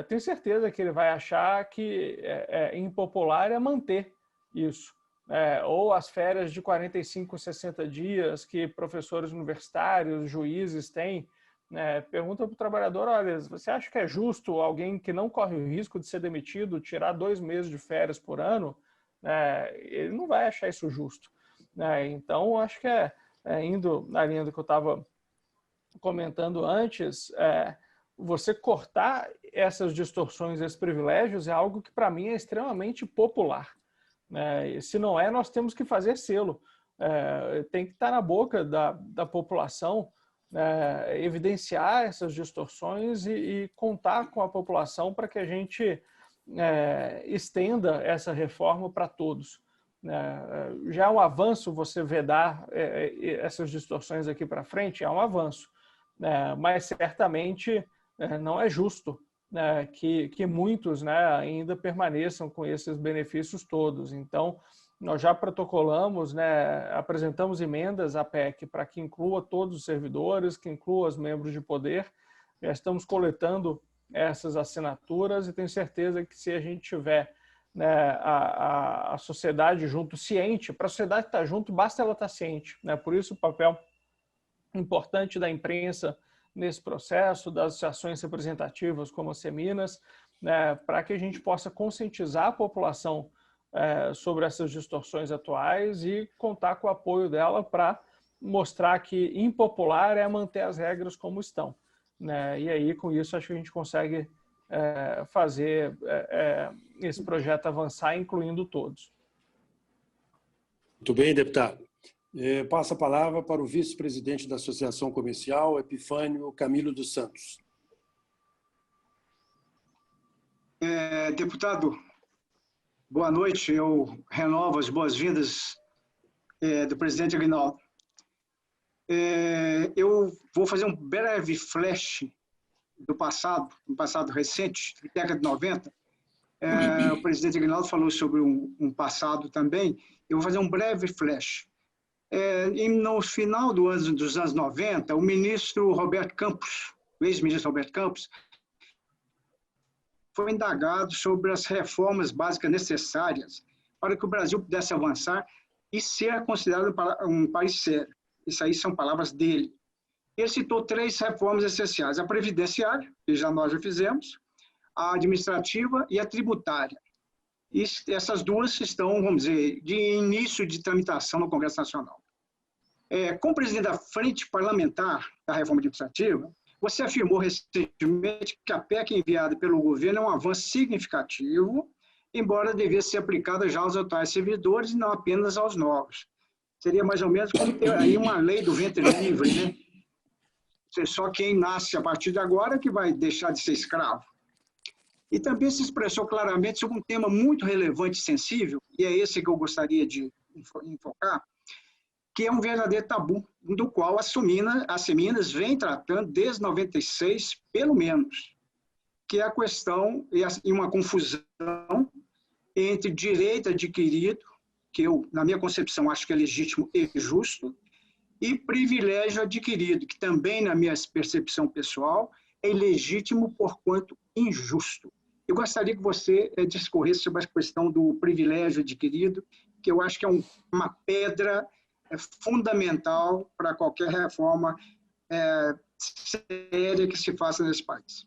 Tenho certeza que ele vai achar que impopular é manter isso. Ou as férias de 45, 60 dias que professores universitários, juízes têm. Pergunta para o trabalhador, olha, você acha que é justo alguém que não corre o risco de ser demitido tirar 2 meses de férias por ano? Ele não vai achar isso justo. Então, acho que indo na linha do que eu estava comentando antes, você cortar essas distorções, esses privilégios, é algo que para mim é extremamente popular. Se não é, nós temos que fazer selo. Tem que estar na boca da população, evidenciar essas distorções e contar com a população para que a gente estenda essa reforma para todos. Já é um avanço você vedar essas distorções aqui para frente, é um avanço. Mas certamente não é justo que muitos ainda permaneçam com esses benefícios todos. Então, nós já protocolamos, apresentamos emendas à PEC para que inclua todos os servidores, que inclua os membros de poder. Já estamos coletando essas assinaturas e tenho certeza que se a gente tiver a sociedade junto, ciente, para a sociedade estar junto, basta ela estar ciente. Por isso o papel importante da imprensa nesse processo, das associações representativas como a Seminas, para que a gente possa conscientizar a população sobre essas distorções atuais e contar com o apoio dela para mostrar que impopular é manter as regras como estão. E aí, com isso, acho que a gente consegue fazer esse projeto avançar, incluindo todos. Muito bem, deputado. Passo a palavra para o vice-presidente da Associação Comercial, Epifânio Camilo dos Santos. Deputado, Boa noite, eu renovo as boas-vindas do presidente Aguinaldo. Eu vou fazer um breve flash do passado, um passado recente, década de 90. O presidente Aguinaldo falou sobre um passado também. Eu vou fazer um breve flash. No final dos anos 90, o ministro Roberto Campos, o ex-ministro Roberto Campos, foi indagado sobre as reformas básicas necessárias para que o Brasil pudesse avançar e ser considerado um país sério. Isso aí são palavras dele. Ele citou 3 reformas essenciais: a previdenciária, que nós já fizemos, a administrativa e a tributária. E essas duas estão, vamos dizer, de início de tramitação no Congresso Nacional. Como presidente da Frente Parlamentar da Reforma Administrativa, você afirmou recentemente que a PEC enviada pelo governo é um avanço significativo, embora devesse ser aplicada já aos atuais servidores e não apenas aos novos. Seria mais ou menos como ter aí uma lei do ventre livre, né? Só quem nasce a partir de agora que vai deixar de ser escravo. E também se expressou claramente sobre um tema muito relevante e sensível, e é esse que eu gostaria de enfocar, que é um verdadeiro tabu, do qual as Minas vêm tratando desde 96, pelo menos, que é a questão e uma confusão entre direito adquirido, que eu, na minha concepção, acho que é legítimo e justo, e privilégio adquirido, que também, na minha percepção pessoal, é ilegítimo porquanto injusto. Eu gostaria que você discorresse sobre a questão do privilégio adquirido, que eu acho que é uma pedra fundamental para qualquer reforma séria que se faça nesse país.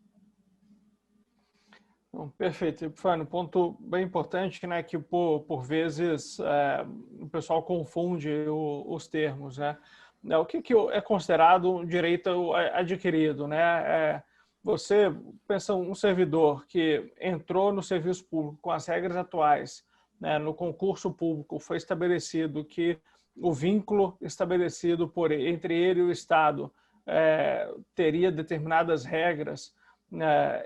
Bom, perfeito, Epifânio. Ponto bem importante, né, que por vezes o pessoal confunde os termos, né? O que é considerado um direito adquirido, né? Você pensa um servidor que entrou no serviço público com as regras atuais, né, no concurso público foi estabelecido que o vínculo estabelecido entre ele e o Estado teria determinadas regras,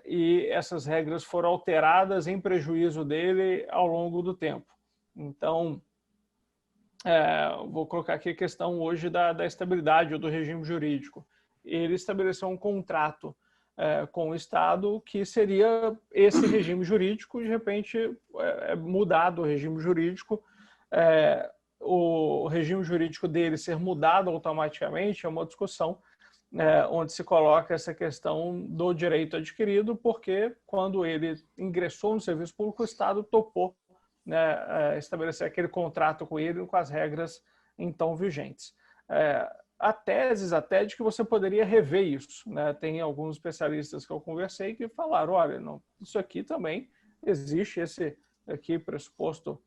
e essas regras foram alteradas em prejuízo dele ao longo do tempo. Então, vou colocar aqui a questão hoje da estabilidade ou do regime jurídico. Ele estabeleceu um contrato com o Estado que seria esse regime jurídico, de repente mudado o regime jurídico, o regime jurídico dele ser mudado automaticamente é uma discussão onde se coloca essa questão do direito adquirido, porque quando ele ingressou no serviço público, o Estado topou, né, estabelecer aquele contrato com ele com as regras então vigentes. Há teses até de que você poderia rever isso, né? Tem alguns especialistas que eu conversei que falaram, olha, não, isso aqui também existe esse aqui pressuposto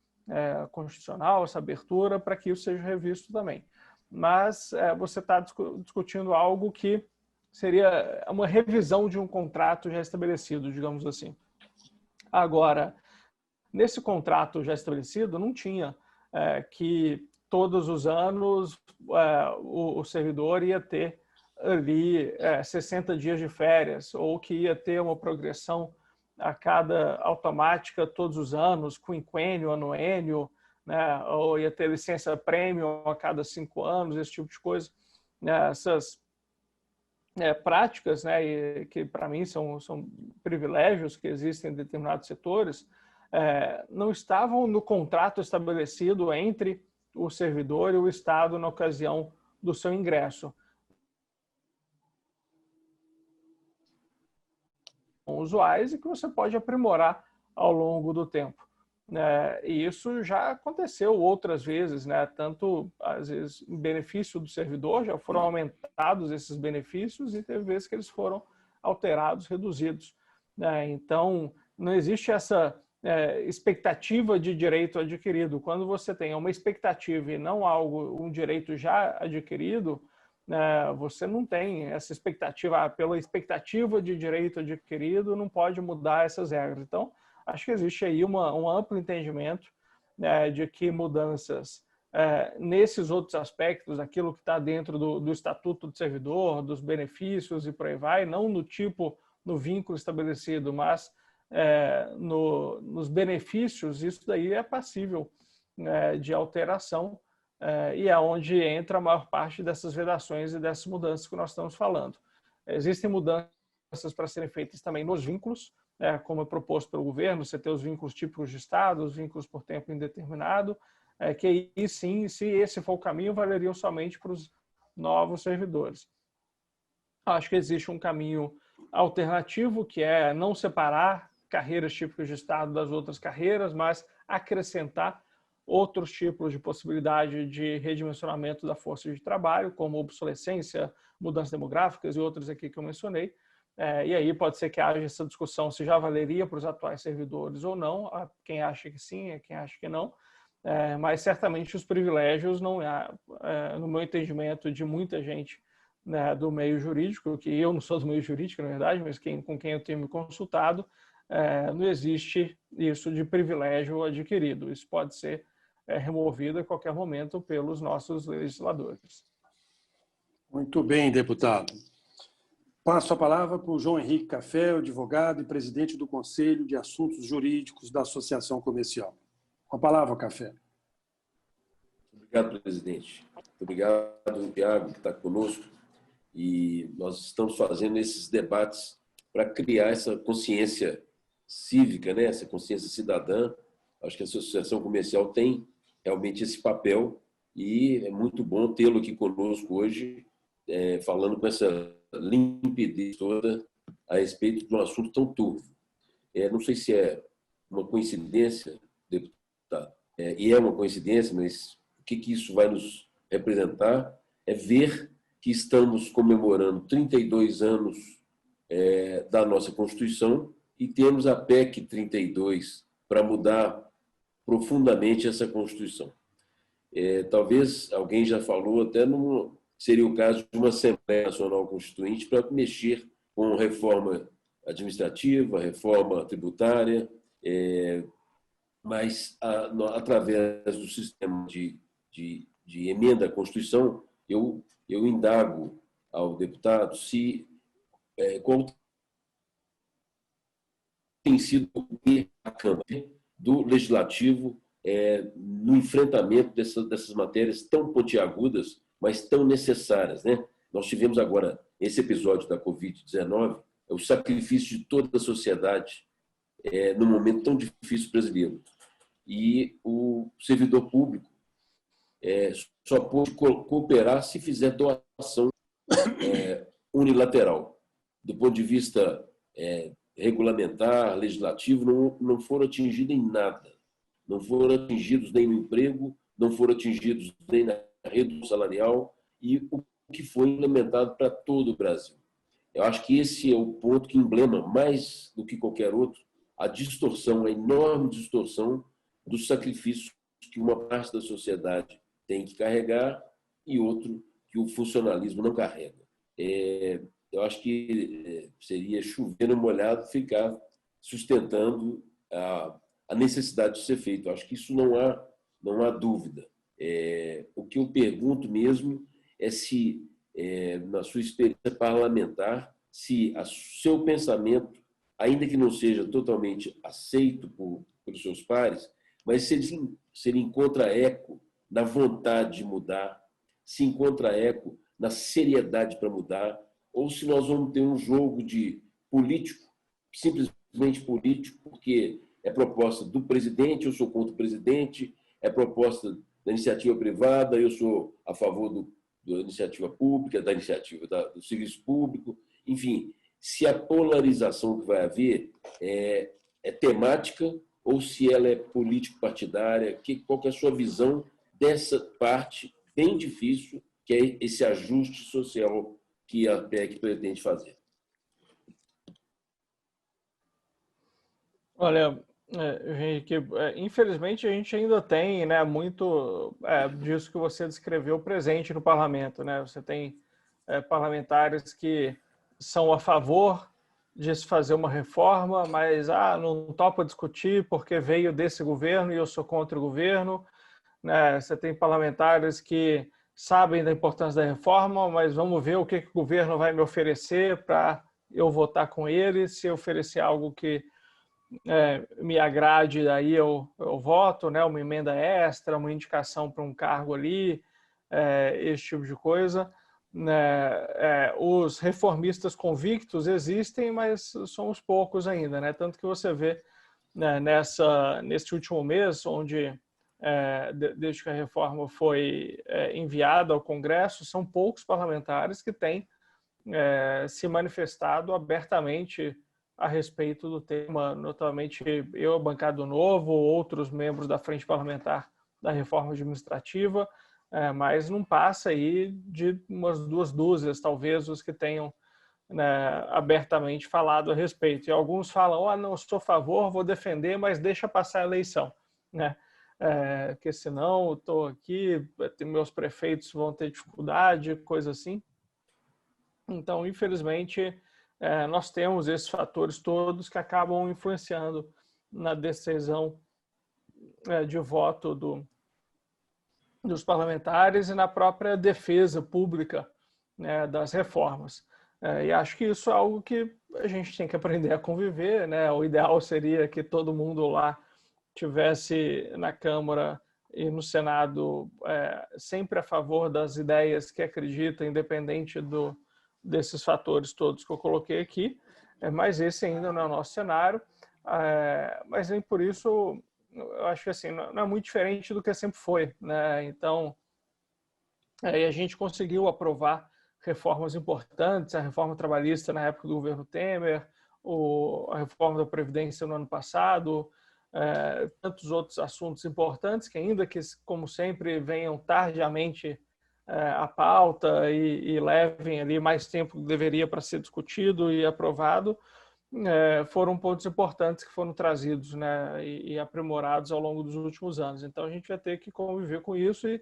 constitucional, essa abertura para que isso seja revisto também. Mas você está discutindo algo que seria uma revisão de um contrato já estabelecido, digamos assim. Agora, nesse contrato já estabelecido, não tinha que todos os anos o servidor ia ter ali 60 dias de férias, ou que ia ter uma progressão a cada automática todos os anos, quinquênio, anuênio, né? Ou ia ter licença prêmio a cada 5 anos, esse tipo de coisa. Essas práticas, né, e que para mim são privilégios que existem em determinados setores, não estavam no contrato estabelecido entre o servidor e o Estado na ocasião do seu ingresso. Usuais e que você pode aprimorar ao longo do tempo. E isso já aconteceu outras vezes, né? Tanto, às vezes, em benefício do servidor, já foram aumentados esses benefícios e teve vezes que eles foram alterados, reduzidos. Então, não existe essa expectativa de direito adquirido. Quando você tem uma expectativa e não um direito já adquirido, você não tem essa expectativa, pela expectativa de direito adquirido, não pode mudar essas regras. Então, acho que existe aí um amplo entendimento de que mudanças nesses outros aspectos, aquilo que está dentro do Estatuto do Servidor, dos benefícios e por aí vai, não no vínculo estabelecido, mas nos benefícios, isso daí é passível de alteração e é onde entra a maior parte dessas vedações e dessas mudanças que nós estamos falando. Existem mudanças para serem feitas também nos vínculos, como é proposto pelo governo, você ter os vínculos típicos de Estado, os vínculos por tempo indeterminado, que aí sim, se esse for o caminho, valeriam somente para os novos servidores. Acho que existe um caminho alternativo, que é não separar carreiras típicas de Estado das outras carreiras, mas acrescentar outros tipos de possibilidade de redimensionamento da força de trabalho, como obsolescência, mudanças demográficas e outros aqui que eu mencionei. E aí pode ser que haja essa discussão se já valeria para os atuais servidores ou não, há quem acha que sim, há quem acha que não, mas certamente os privilégios não há, no meu entendimento de muita gente, né, do meio jurídico, que eu não sou do meio jurídico, na verdade, mas com quem eu tenho me consultado, não existe isso de privilégio adquirido. Isso pode ser removido a qualquer momento pelos nossos legisladores. Muito bem, deputado. Passo a palavra para o João Henrique Café, advogado e presidente do Conselho de Assuntos Jurídicos da Associação Comercial. Com a palavra, Café. Obrigado, presidente. Muito obrigado, Thiago, que está conosco. E nós estamos fazendo esses debates para criar essa consciência cívica, né? Essa consciência cidadã. Acho que a Associação Comercial tem realmente esse papel e é muito bom tê-lo aqui conosco hoje, falando com essa limpidez toda a respeito de um assunto tão turvo. Não sei se é uma coincidência, deputado, e é uma coincidência, mas o que isso vai nos representar é ver que estamos comemorando 32 anos da nossa Constituição e temos a PEC 32 para mudar profundamente essa Constituição. Talvez alguém já falou, até seria o caso de uma Assembleia Nacional Constituinte para mexer com reforma administrativa, reforma tributária, mas através do sistema de emenda à Constituição, eu indago ao deputado qual tem sido a Câmara do Legislativo no enfrentamento dessas matérias tão pontiagudas, mas tão necessárias, né? Nós tivemos agora esse episódio da Covid-19, o sacrifício de toda a sociedade num momento tão difícil brasileiro. E o servidor público só pode cooperar se fizer doação unilateral. Do ponto de vista regulamentar, legislativo, não foram atingidos em nada. Não foram atingidos nem no emprego, não foram atingidos nem na redução salarial e o que foi implementado para todo o Brasil. Eu acho que esse é o ponto que emblema, mais do que qualquer outro, a distorção, a enorme distorção dos sacrifícios que uma parte da sociedade tem que carregar e outro que o funcionalismo não carrega. Eu acho que seria chover no molhado ficar sustentando a necessidade de ser feito. Eu acho que isso não há dúvida. O que eu pergunto mesmo é se, na sua experiência parlamentar, se o seu pensamento, ainda que não seja totalmente aceito pelos seus pares, mas se ele encontra eco na vontade de mudar, se encontra eco na seriedade para mudar, ou se nós vamos ter um jogo de político, simplesmente político, porque é proposta do presidente, eu sou contra o presidente, é proposta da iniciativa privada, eu sou a favor da iniciativa pública, da iniciativa do serviço público, enfim, se a polarização que vai haver é temática ou se ela é político-partidária, qual que é a sua visão dessa parte bem difícil, que é esse ajuste social que a PEC pretende fazer? Olha, Henrique, infelizmente a gente ainda tem, né, muito disso que você descreveu presente no parlamento, né? Você tem parlamentares que são a favor de se fazer uma reforma, mas não topa discutir porque veio desse governo e eu sou contra o governo, né? Você tem parlamentares que sabem da importância da reforma, mas vamos ver o que o governo vai me oferecer para eu votar com ele. Se oferecer algo que me agrade, aí eu voto, né? Uma emenda extra, uma indicação para um cargo ali, esse tipo de coisa. Os reformistas convictos existem, mas somos poucos ainda, né? Tanto que você vê, né, neste último mês, onde desde que a reforma foi enviada ao Congresso, são poucos parlamentares que têm se manifestado abertamente a respeito do tema, notammente eu, Bancada Novo, outros membros da Frente Parlamentar da Reforma Administrativa, mas não passa aí de umas 2 dúzias, talvez, os que tenham, né, abertamente falado a respeito. E alguns falam, não, sou a favor, vou defender, mas deixa passar a eleição, né? Porque senão eu estou aqui, meus prefeitos vão ter dificuldade, coisa assim. Então, infelizmente, nós temos esses fatores todos que acabam influenciando na decisão de voto dos parlamentares e na própria defesa pública, né, das reformas. E acho que isso é algo que a gente tem que aprender a conviver, né? O ideal seria que todo mundo lá tivesse na Câmara e no Senado sempre a favor das ideias que acredita, independente desses fatores todos que eu coloquei aqui, mas esse ainda não é o nosso cenário. Mas nem por isso, eu acho que assim, não é muito diferente do que sempre foi, né? Então, a gente conseguiu aprovar reformas importantes, a reforma trabalhista na época do governo Temer, a reforma da Previdência no ano passado, tantos outros assuntos importantes que ainda que, como sempre, venham tardiamente à pauta e levem ali mais tempo que deveria para ser discutido e aprovado, foram pontos importantes que foram trazidos, né, e aprimorados ao longo dos últimos anos. Então, a gente vai ter que conviver com isso e,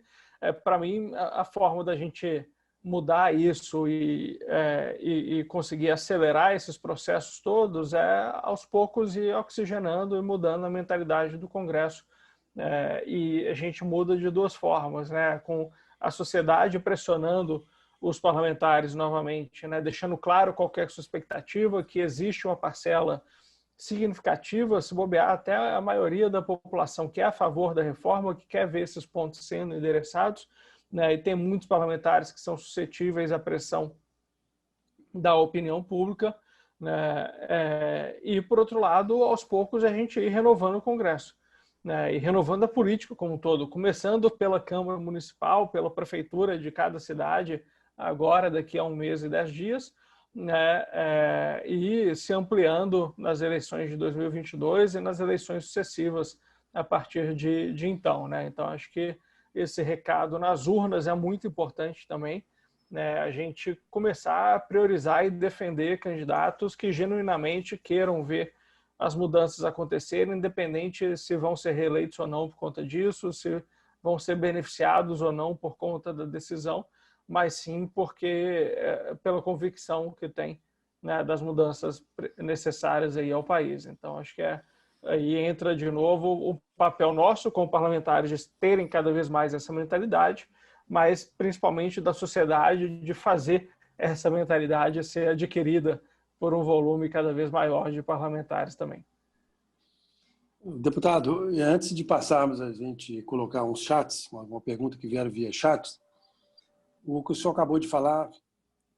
para mim, a forma da gente mudar isso e conseguir acelerar esses processos todos aos poucos, ir oxigenando e mudando a mentalidade do Congresso. E a gente muda de 2 formas, né, com a sociedade pressionando os parlamentares novamente, né, deixando claro qual que é a sua expectativa, que existe uma parcela significativa, se bobear até a maioria da população que é a favor da reforma, que quer ver esses pontos sendo endereçados, né, e tem muitos parlamentares que são suscetíveis à pressão da opinião pública, né, e, por outro lado, aos poucos a gente ir renovando o Congresso, né, e renovando a política como um todo, começando pela Câmara Municipal, pela Prefeitura de cada cidade, agora daqui a 1 mês e 10 dias, né, e se ampliando nas eleições de 2022 e nas eleições sucessivas a partir de então, né? Então, acho que esse recado nas urnas é muito importante também, né? A gente começar a priorizar e defender candidatos que genuinamente queiram ver as mudanças acontecerem, independente se vão ser reeleitos ou não por conta disso, se vão ser beneficiados ou não por conta da decisão, mas sim porque pela convicção que tem, né, das mudanças necessárias aí ao país. Então, acho que aí entra de novo o papel nosso como parlamentares de terem cada vez mais essa mentalidade, mas principalmente da sociedade de fazer essa mentalidade ser adquirida por um volume cada vez maior de parlamentares também. Deputado, antes de passarmos a gente colocar uns chats, uma pergunta que vieram via chat, o que o senhor acabou de falar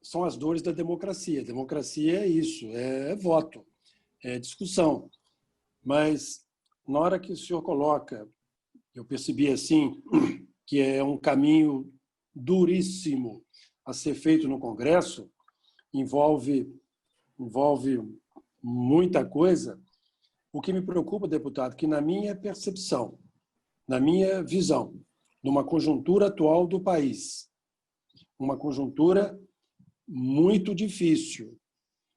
são as dores da democracia. Democracia é isso, é voto, é discussão. Mas, na hora que o senhor coloca, eu percebi assim, que é um caminho duríssimo a ser feito no Congresso, envolve muita coisa. O que me preocupa, deputado, que na minha percepção, na minha visão, numa conjuntura atual do país, uma conjuntura muito difícil,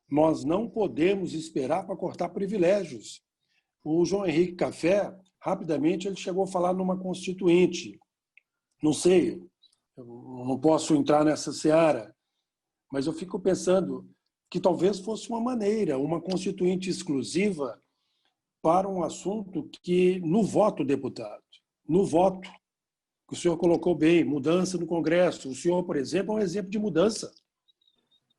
nós não podemos esperar para cortar privilégios. O João Henrique Café, rapidamente, ele chegou a falar numa constituinte. Não sei, eu não posso entrar nessa seara, mas eu fico pensando que talvez fosse uma maneira, uma constituinte exclusiva para um assunto que, no voto, deputado, no voto, que o senhor colocou bem, mudança no Congresso. O senhor, por exemplo, é um exemplo de mudança.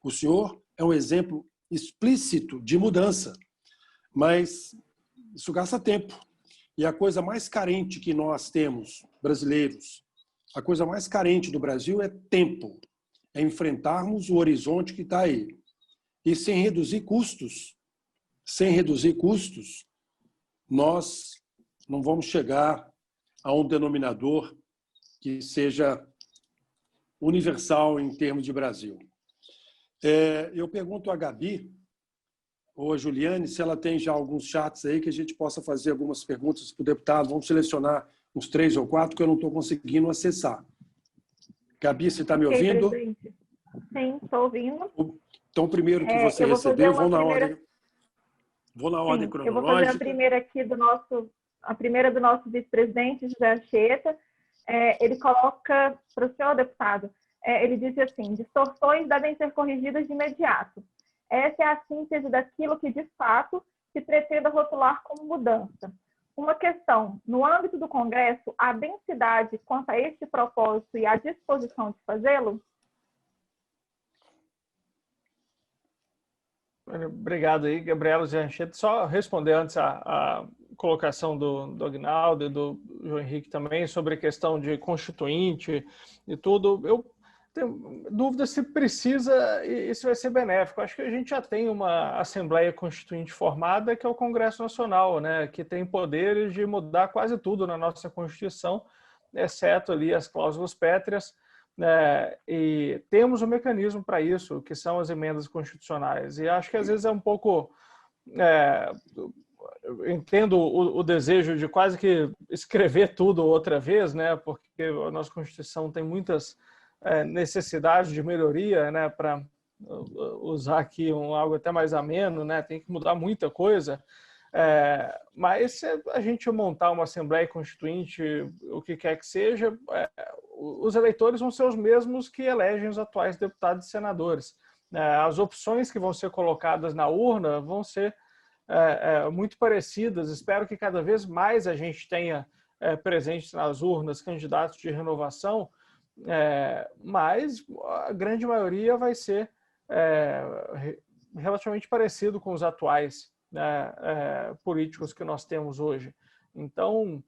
O senhor é um exemplo explícito de mudança. Mas Isso gasta tempo. E a coisa mais carente que nós temos, brasileiros, a coisa mais carente do Brasil é tempo. É enfrentarmos o horizonte que está aí. E sem reduzir custos, nós não vamos chegar a um denominador que seja universal em termos de Brasil. Eu pergunto à Gabi ou a Juliane se ela tem já alguns chats aí que a gente possa fazer algumas perguntas para o deputado. Vamos selecionar uns 3 ou 4 que eu não estou conseguindo acessar. Gabi, você está me ouvindo? Presidente. Sim, estou ouvindo. Então, o primeiro que você recebeu, vou na ordem cronológica. Eu vou fazer a primeira aqui a primeira do nosso vice-presidente, José Anchieta. Ele coloca para o senhor, deputado, ele diz assim: distorções devem ser corrigidas de imediato. Essa é a síntese daquilo que, de fato, se pretenda rotular como mudança. Uma questão: no âmbito do Congresso, há densidade quanto a este propósito e a disposição de fazê-lo? Obrigado aí, Gabriela Zanchetti. Só responder antes a colocação do Agnaldo e do João Henrique também sobre a questão de constituinte e tudo. Eu tenho dúvida se precisa e se vai ser benéfico. Acho que a gente já tem uma Assembleia Constituinte formada, que é o Congresso Nacional, né, que tem poderes de mudar quase tudo na nossa Constituição, exceto ali as cláusulas pétreas. E temos um mecanismo para isso, que são as emendas constitucionais. E acho que às vezes é um pouco... eu entendo o desejo de quase que escrever tudo outra vez, né? Porque a nossa Constituição tem muitas necessidades de melhoria, né? Para usar aqui algo até mais ameno, né? Tem que mudar muita coisa. Mas se a gente montar uma Assembleia Constituinte, o que quer que seja, os eleitores vão ser os mesmos que elegem os atuais deputados e senadores. As opções que vão ser colocadas na urna vão ser muito parecidas. Espero que cada vez mais a gente tenha presente nas urnas candidatos de renovação, mas a grande maioria vai ser relativamente parecido com os atuais políticos que nós temos hoje. Então,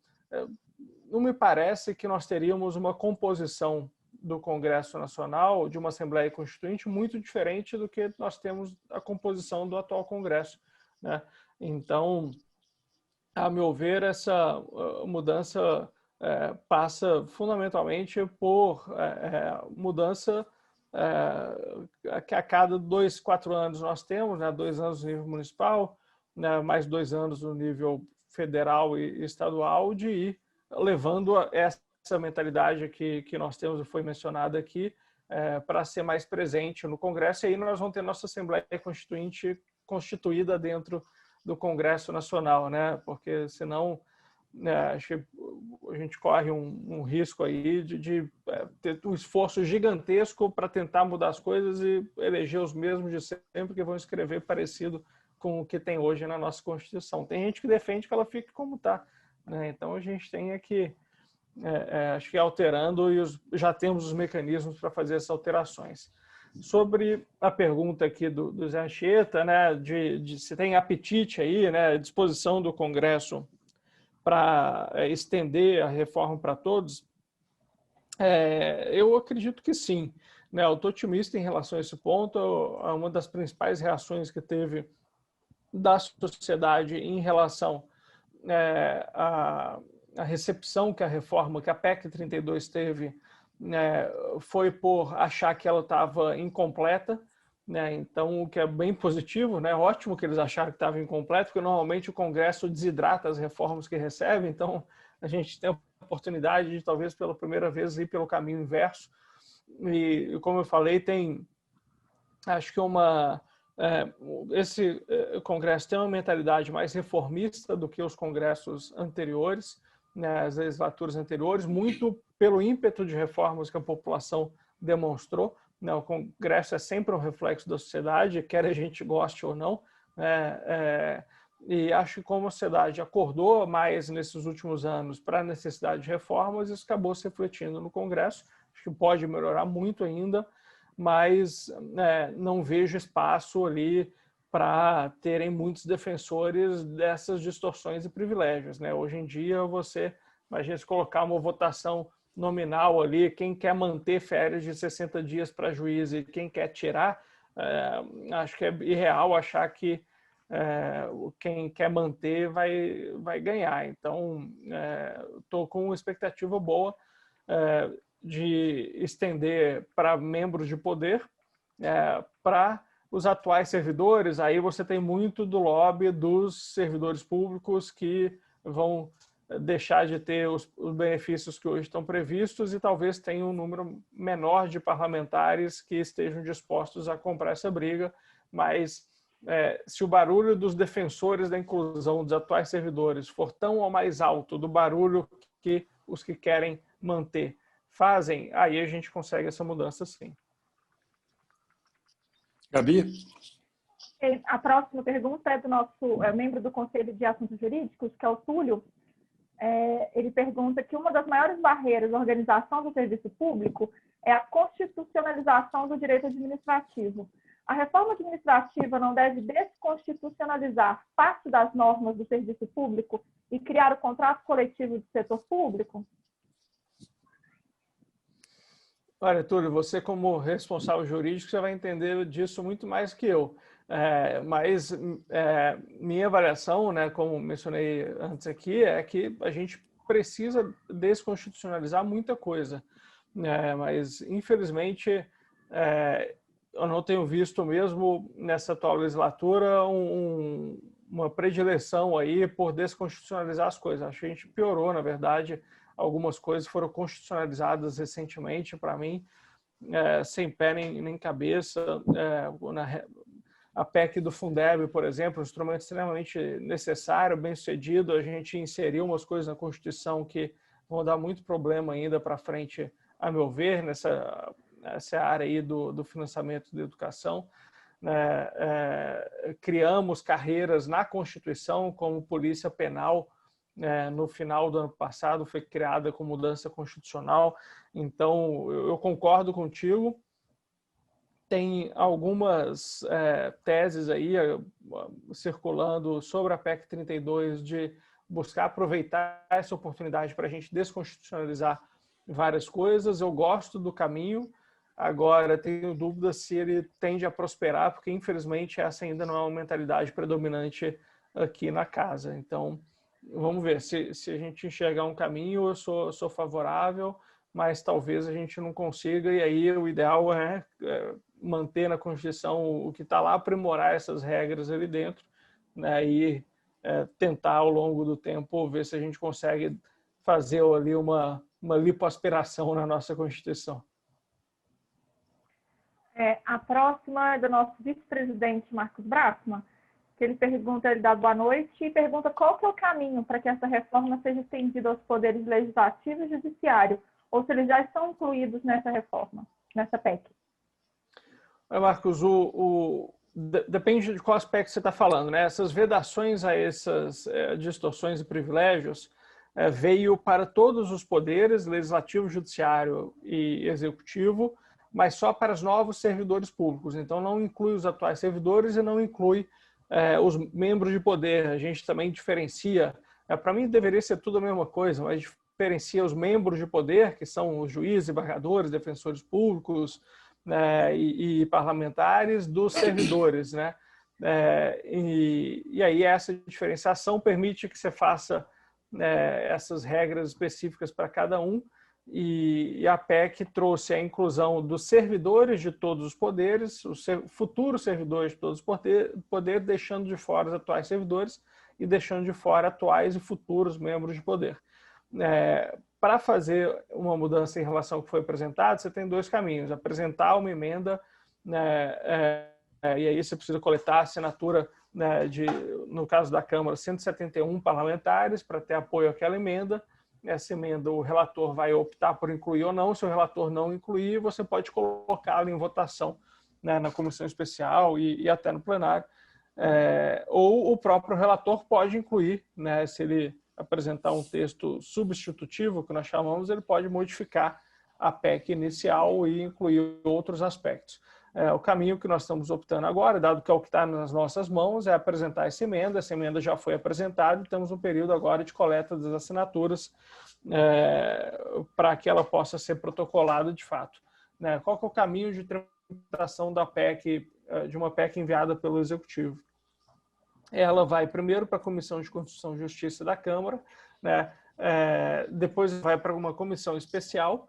não me parece que nós teríamos uma composição do Congresso Nacional, de uma Assembleia Constituinte, muito diferente do que nós temos a composição do atual Congresso, né? Então, a meu ver, essa mudança passa fundamentalmente por mudança que a cada 2, 4 anos nós temos, né? 2 anos no nível municipal, né? Mais 2 anos no nível federal e estadual, de ir levando essa mentalidade que nós temos, foi mencionada aqui, para ser mais presente no Congresso. E aí nós vamos ter nossa Assembleia Constituinte constituída dentro do Congresso Nacional, né? Porque senão acho que a gente corre um risco aí de ter um esforço gigantesco para tentar mudar as coisas e eleger os mesmos de sempre, que vão escrever parecido com o que tem hoje na nossa Constituição. Tem gente que defende que ela fique como está, né? Então a gente tem que acho que alterando, e já temos os mecanismos para fazer essas alterações. Sobre a pergunta aqui do Zé Anchieta, né, de se tem apetite aí, né, disposição do Congresso para estender a reforma para todos, eu acredito que sim, né? Eu estou otimista em relação a esse ponto. Uma das principais reações que teve da sociedade em relação à recepção que a reforma, que a PEC 32 teve, foi por achar que ela estava incompleta, né? Então, o que é bem positivo, né? Ótimo que eles acharam que estava incompleto, porque normalmente o Congresso desidrata as reformas que recebe. Então a gente tem a oportunidade de, talvez pela primeira vez, ir pelo caminho inverso. E como eu falei, acho que esse Congresso tem uma mentalidade mais reformista do que os congressos anteriores, né, as legislaturas anteriores, muito pelo ímpeto de reformas que a população demonstrou. Né? O Congresso é sempre um reflexo da sociedade, quer a gente goste ou não. E acho que como a sociedade acordou mais nesses últimos anos para a necessidade de reformas, isso acabou se refletindo no Congresso. Acho que pode melhorar muito ainda, mas não vejo espaço ali para terem muitos defensores dessas distorções e privilégios, né? Hoje em dia, você imagina se colocar uma votação nominal ali, quem quer manter férias de 60 dias para juiz e quem quer tirar, acho que é irreal achar que quem quer manter vai ganhar. Então, estou com uma expectativa boa de estender para membros de poder, para os atuais servidores. Aí você tem muito do lobby dos servidores públicos que vão deixar de ter os benefícios que hoje estão previstos e talvez tenha um número menor de parlamentares que estejam dispostos a comprar essa briga, mas se o barulho dos defensores da inclusão dos atuais servidores for tão ou mais alto do barulho que os que querem manter fazem, aí a gente consegue essa mudança sim. Gabi? A próxima pergunta é do nosso membro do Conselho de Assuntos Jurídicos, que é o Túlio. Ele pergunta que uma das maiores barreiras à organização do serviço público é a constitucionalização do direito administrativo. A reforma administrativa não deve desconstitucionalizar parte das normas do serviço público e criar o contrato coletivo do setor público? Olha, Túlio, você como responsável jurídico, você vai entender disso muito mais que eu. Mas minha avaliação, né, como mencionei antes aqui, é que a gente precisa desconstitucionalizar muita coisa. Mas, infelizmente, eu não tenho visto mesmo nessa atual legislatura uma predileção aí por desconstitucionalizar as coisas. Acho que a gente piorou, na verdade. Algumas coisas foram constitucionalizadas recentemente, para mim, sem pé nem cabeça. A PEC do Fundeb, por exemplo, um instrumento extremamente necessário, bem sucedido. A gente inseriu umas coisas na Constituição que vão dar muito problema ainda para frente, a meu ver, nessa área aí do financiamento da educação. Criamos carreiras na Constituição, como Polícia Penal, no final do ano passado, foi criada com mudança constitucional. Então, eu concordo contigo. Tem algumas teses aí circulando sobre a PEC 32 de buscar aproveitar essa oportunidade para a gente desconstitucionalizar várias coisas. Eu gosto do caminho, agora tenho dúvidas se ele tende a prosperar, porque infelizmente essa ainda não é uma mentalidade predominante aqui na casa. Então, vamos ver, se a gente enxergar um caminho, eu sou favorável, mas talvez a gente não consiga, e aí o ideal é manter na Constituição o que está lá, aprimorar essas regras ali dentro, né, e tentar ao longo do tempo ver se a gente consegue fazer ali uma lipoaspiração na nossa Constituição. A próxima é do nosso vice-presidente Marcos Brasman, que ele dá boa noite e pergunta qual que é o caminho para que essa reforma seja estendida aos poderes legislativo e judiciário, ou se eles já estão incluídos nessa reforma, nessa PEC. Marcos, depende de qual aspecto você está falando, né? Essas vedações a essas distorções e privilégios veio para todos os poderes, legislativo, judiciário e executivo, mas só para os novos servidores públicos. Então, não inclui os atuais servidores e não inclui os membros de poder. A gente também diferencia, para mim deveria ser tudo a mesma coisa, mas diferencia os membros de poder, que são os juízes, embargadores, defensores públicos, e parlamentares, dos servidores, né? E aí essa diferenciação permite que você faça essas regras específicas para cada um, e a PEC trouxe a inclusão dos servidores de todos os poderes, os futuros servidores de todos os poderes, deixando de fora os atuais servidores e deixando de fora atuais e futuros membros de poder. Para fazer uma mudança em relação ao que foi apresentado, você tem dois caminhos. Apresentar uma emenda, e aí você precisa coletar a assinatura, no caso da Câmara, 171 parlamentares para ter apoio àquela emenda. Essa emenda o relator vai optar por incluir ou não. Se o relator não incluir, você pode colocá-la em votação, na comissão especial e até no plenário. Ou o próprio relator pode incluir, se ele apresentar um texto substitutivo, que nós chamamos, ele pode modificar a PEC inicial e incluir outros aspectos. O caminho que nós estamos optando agora, dado que é o que está nas nossas mãos, é apresentar essa emenda já foi apresentada e temos um período agora de coleta das assinaturas para que ela possa ser protocolada de fato. Qual que é o caminho de tramitação da PEC, de uma PEC enviada pelo Executivo? Ela vai primeiro para a Comissão de Constituição e Justiça da Câmara, depois vai para uma comissão especial,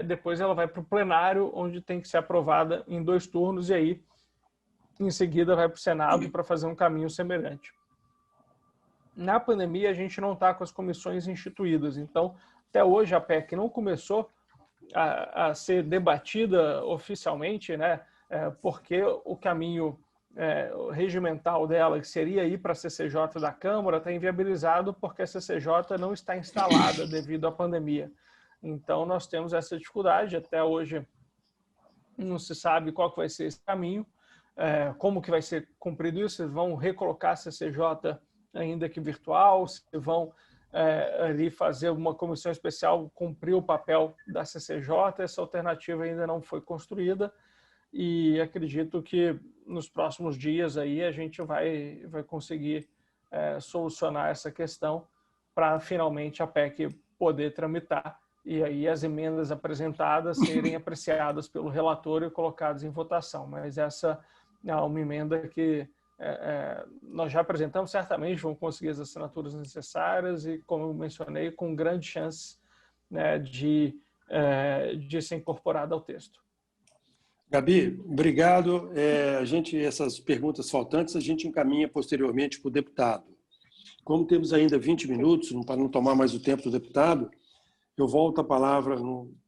depois ela vai para o plenário, onde tem que ser aprovada em 2 turnos, e aí, em seguida, vai para o Senado para fazer um caminho semelhante. Na pandemia, a gente não está com as comissões instituídas, então, até hoje, a PEC não começou a ser debatida oficialmente, porque o caminho regimental dela, que seria ir para a CCJ da Câmara, está inviabilizado porque a CCJ não está instalada devido à pandemia. Então, nós temos essa dificuldade. Até hoje, não se sabe qual que vai ser esse caminho, como que vai ser cumprido isso. Se vão recolocar a CCJ ainda que virtual, se vão ali fazer uma comissão especial cumprir o papel da CCJ. Essa alternativa ainda não foi construída e acredito que nos próximos dias aí a gente vai conseguir solucionar essa questão para finalmente a PEC poder tramitar e aí as emendas apresentadas serem apreciadas pelo relator e colocadas em votação. Mas essa é uma emenda que nós já apresentamos, certamente vão conseguir as assinaturas necessárias e, como eu mencionei, com grande chance de ser incorporada ao texto. Gabi, obrigado. Essas perguntas faltantes a gente encaminha posteriormente para o deputado. Como temos ainda 20 minutos, para não tomar mais o tempo do deputado, eu volto a palavra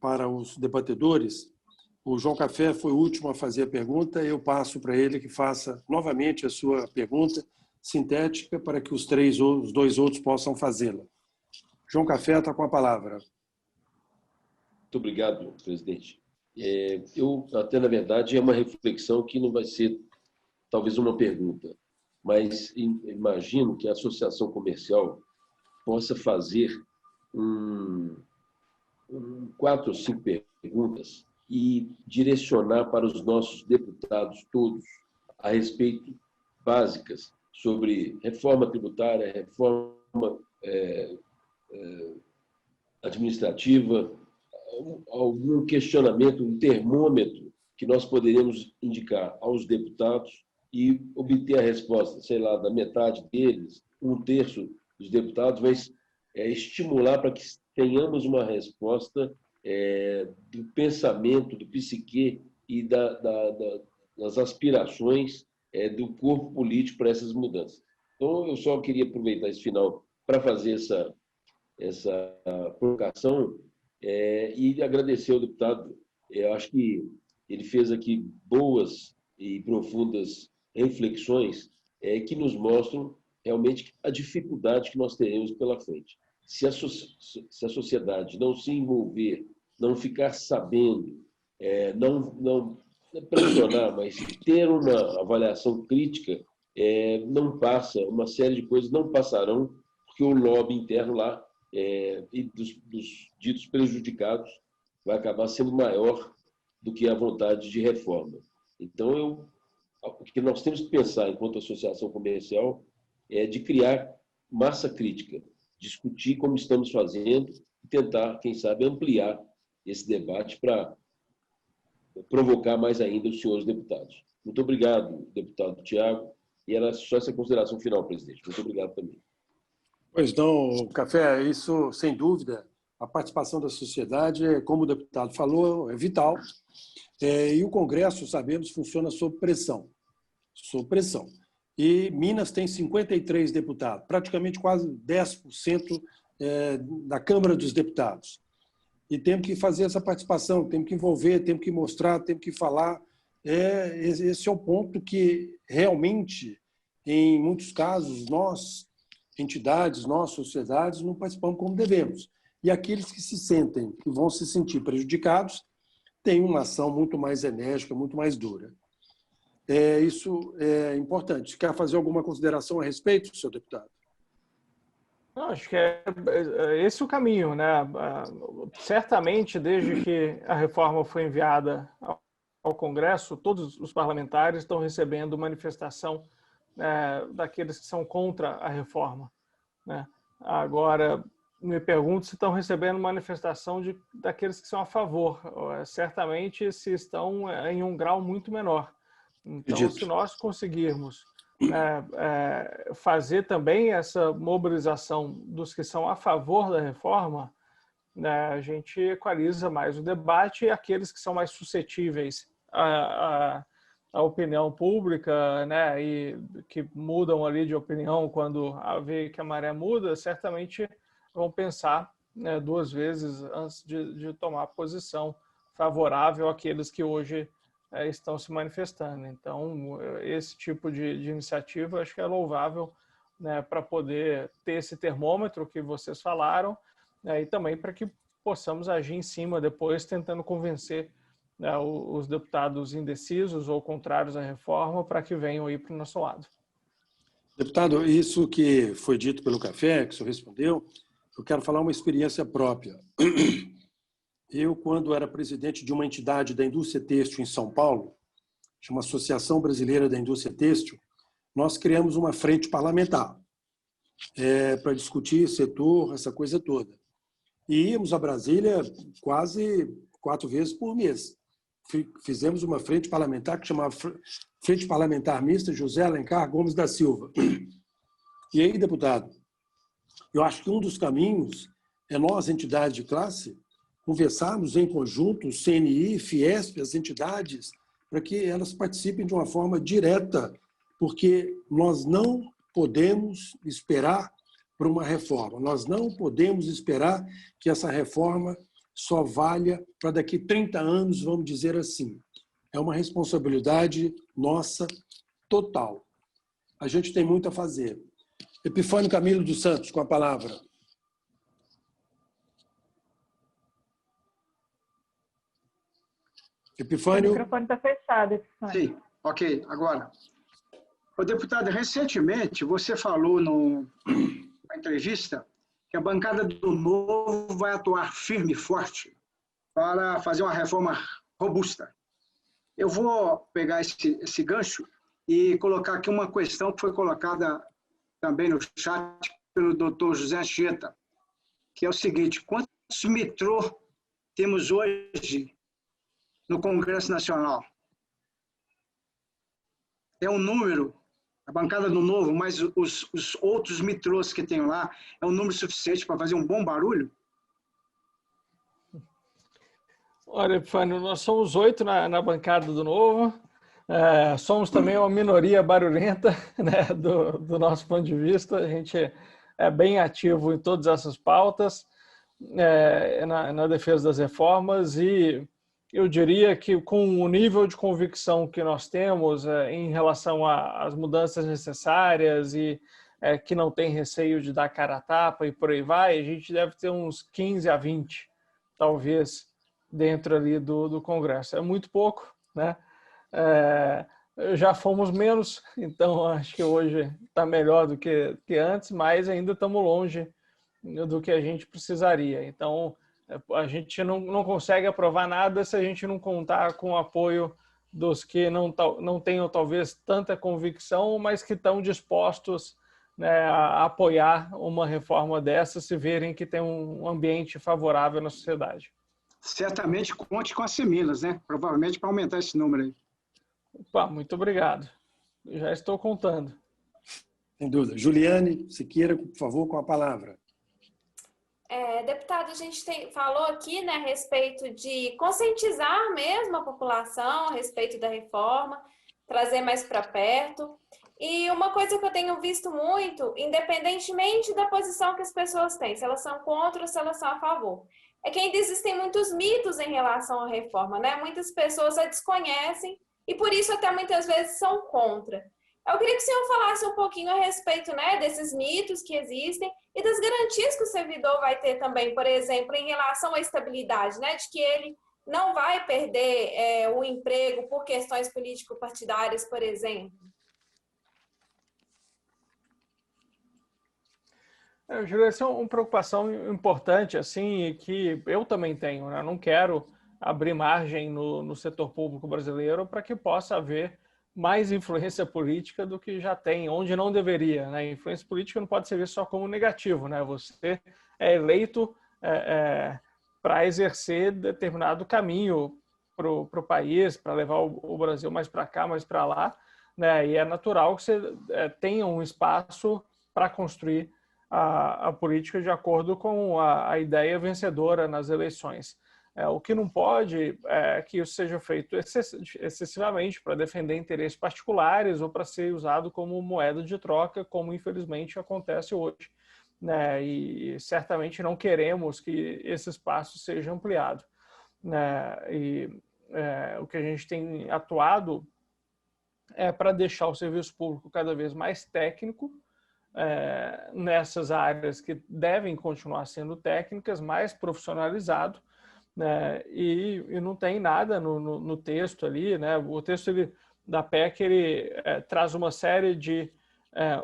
para os debatedores. O João Café foi o último a fazer a pergunta, eu passo para ele que faça novamente a sua pergunta sintética para que os 2 outros possam fazê-la. João Café está com a palavra. Muito obrigado, presidente. Eu, até na verdade, é uma reflexão que não vai ser talvez uma pergunta, mas imagino que a associação comercial possa fazer 4 ou 5 perguntas e direcionar para os nossos deputados todos a respeito básicas sobre reforma tributária, reforma administrativa, algum questionamento, um termômetro que nós poderíamos indicar aos deputados e obter a resposta, sei lá, da metade deles, 1/3 dos deputados, mas estimular para que tenhamos uma resposta do pensamento, do psique e das aspirações do corpo político para essas mudanças. Então, eu só queria aproveitar esse final para fazer essa provocação e agradecer ao deputado. Eu acho que ele fez aqui boas e profundas reflexões que nos mostram realmente a dificuldade que nós teremos pela frente. Se a sociedade não se envolver, não ficar sabendo, não pressionar, mas ter uma avaliação crítica, não passa, uma série de coisas não passarão, porque o lobby interno lá e dos ditos prejudicados vai acabar sendo maior do que a vontade de reforma. Então, o que nós temos que pensar enquanto associação comercial é de criar massa crítica, discutir como estamos fazendo e tentar, quem sabe, ampliar esse debate para provocar mais ainda os senhores deputados. Muito obrigado, deputado Tiago. E era só essa consideração final, presidente. Muito obrigado também. Pois não, Café, isso, sem dúvida, a participação da sociedade, como o deputado falou, é vital. E o Congresso, sabemos, funciona sob pressão. Sob pressão. E Minas tem 53 deputados, praticamente quase 10% da Câmara dos Deputados. E temos que fazer essa participação, temos que envolver, temos que mostrar, temos que falar. Esse é o ponto que realmente, em muitos casos, nós, entidades, nós, sociedades, não participamos como devemos. E aqueles que se sentem, que vão se sentir prejudicados, têm uma ação muito mais enérgica, muito mais dura. Isso é importante. Quer fazer alguma consideração a respeito, senhor deputado? Não, acho que esse o caminho, né? Certamente, desde que a reforma foi enviada ao ao Congresso, todos os parlamentares estão recebendo manifestação daqueles que são contra a reforma, né? Agora, me pergunto se estão recebendo manifestação daqueles que são a favor. Certamente, se estão em um grau muito menor. Então, se nós conseguirmos fazer também essa mobilização dos que são a favor da reforma, né, a gente equaliza mais o debate, e aqueles que são mais suscetíveis à opinião pública, né, e que mudam ali de opinião quando vê que a maré muda, certamente vão pensar, né, 2 vezes antes de tomar posição favorável àqueles que hoje estão se manifestando. Então, esse tipo de iniciativa acho que é louvável, né, para poder ter esse termômetro que vocês falaram, né, e também para que possamos agir em cima depois, tentando convencer, né, os deputados indecisos ou contrários à reforma para que venham aí para o nosso lado. Deputado, isso que foi dito pelo Café, que o senhor respondeu, eu quero falar uma experiência própria. Eu, quando era presidente de uma entidade da indústria têxtil em São Paulo, chama Associação Brasileira da Indústria Têxtil, nós criamos uma frente parlamentar para discutir setor, essa coisa toda. E íamos a Brasília quase 4 vezes por mês. Fizemos uma frente parlamentar que chamava Frente Parlamentar Mista José Alencar Gomes da Silva. E aí, deputado, eu acho que um dos caminhos é nós, entidade de classe, conversarmos em conjunto, o CNI, Fiesp, as entidades, para que elas participem de uma forma direta, porque nós não podemos esperar por uma reforma. Nós não podemos esperar que essa reforma só valha para daqui 30 anos, vamos dizer assim. É uma responsabilidade nossa total. A gente tem muito a fazer. Epifânio Camilo dos Santos, com a palavra. Epifânio. O microfone está fechado, Epifânio. Sim, ok. Agora, o deputado, recentemente você falou numa entrevista que a bancada do Novo vai atuar firme e forte para fazer uma reforma robusta. Eu vou pegar esse gancho e colocar aqui uma questão que foi colocada também no chat pelo doutor José Anchieta, que é o seguinte: quantos metrô temos hoje no Congresso Nacional? É um número, a bancada do Novo, mas os outros metrôs que tem lá, é um número suficiente para fazer um bom barulho? Olha, Epifânio, nós somos 8 na bancada do Novo, somos também uma minoria barulhenta, né, do nosso ponto de vista. A gente é bem ativo em todas essas pautas, na defesa das reformas, e eu diria que com o nível de convicção que nós temos em relação às mudanças necessárias e que não tem receio de dar cara a tapa e por aí vai, a gente deve ter uns 15 a 20, talvez, dentro ali do Congresso. É muito pouco, né? Já fomos menos, então acho que hoje está melhor do que antes, mas ainda estamos longe do que a gente precisaria. Então, a gente não consegue aprovar nada se a gente não contar com o apoio dos que não tenham talvez tanta convicção, mas que estão dispostos, né, a apoiar uma reforma dessa se verem que tem um ambiente favorável na sociedade. Certamente conte com a Semilas, né? Provavelmente para aumentar esse número aí. Opa, muito obrigado. Já estou contando. Sem dúvida. Juliane Siqueira, por favor, com a palavra. Deputado, a gente falou aqui, né, a respeito de conscientizar mesmo a população a respeito da reforma, trazer mais para perto. E uma coisa que eu tenho visto muito, independentemente da posição que as pessoas têm, se elas são contra ou se elas são a favor, é que ainda existem muitos mitos em relação à reforma, né? Muitas pessoas a desconhecem e por isso até muitas vezes são contra. Eu queria que o senhor falasse um pouquinho a respeito, né, desses mitos que existem e das garantias que o servidor vai ter também, por exemplo, em relação à estabilidade, né, de que ele não vai perder o emprego por questões político-partidárias, por exemplo. Júlia, essa é uma preocupação importante, assim, que eu também tenho, né? Eu não quero abrir margem no setor público brasileiro para que possa haver mais influência política do que já tem, onde não deveria, né? Influência política não pode ser vista só como negativo, né? Você é eleito para exercer determinado caminho para o país, para levar o Brasil mais para cá, mais para lá, né? E é natural que você tenha um espaço para construir a política de acordo com a ideia vencedora nas eleições. O que não pode é que isso seja feito excessivamente para defender interesses particulares ou para ser usado como moeda de troca, como infelizmente acontece hoje, né? E certamente não queremos que esse espaço seja ampliado, né? O que a gente tem atuado é para deixar o serviço público cada vez mais técnico, nessas áreas que devem continuar sendo técnicas, mais profissionalizado, né? E não tem nada no texto ali, né? O texto da PEC traz uma série de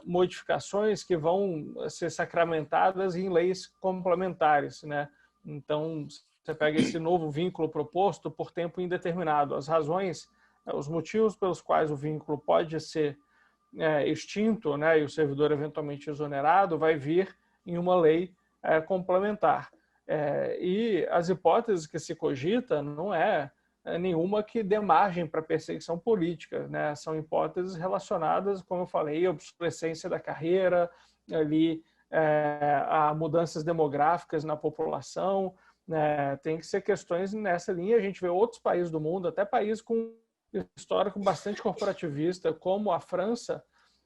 modificações que vão ser sacramentadas em leis complementares, né? Então, você pega esse novo vínculo proposto por tempo indeterminado. As razões, os motivos pelos quais o vínculo pode ser extinto, né, e o servidor eventualmente exonerado, vai vir em uma lei complementar. E as hipóteses que se cogita não é nenhuma que dê margem para perseguição política, né? São hipóteses relacionadas, como eu falei, à obsolescência da carreira, ali, a mudanças demográficas na população, né? Tem que ser questões nessa linha. A gente vê outros países do mundo, até países com histórico bastante corporativista, como a França,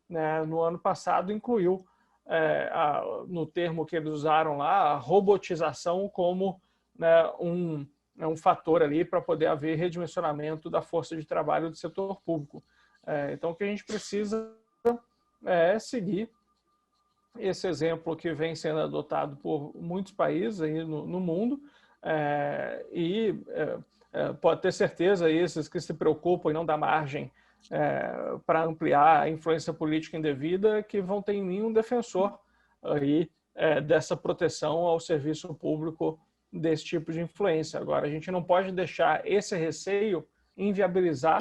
né, no ano passado incluiu no termo que eles usaram lá, a robotização como, né, um fator ali para poder haver redimensionamento da força de trabalho do setor público. Então, o que a gente precisa é seguir esse exemplo que vem sendo adotado por muitos países aí no mundo, pode ter certeza, esses que se preocupam em não dar margem para ampliar a influência política indevida, que vão ter em mim um defensor aí, dessa proteção ao serviço público desse tipo de influência. Agora, a gente não pode deixar esse receio inviabilizar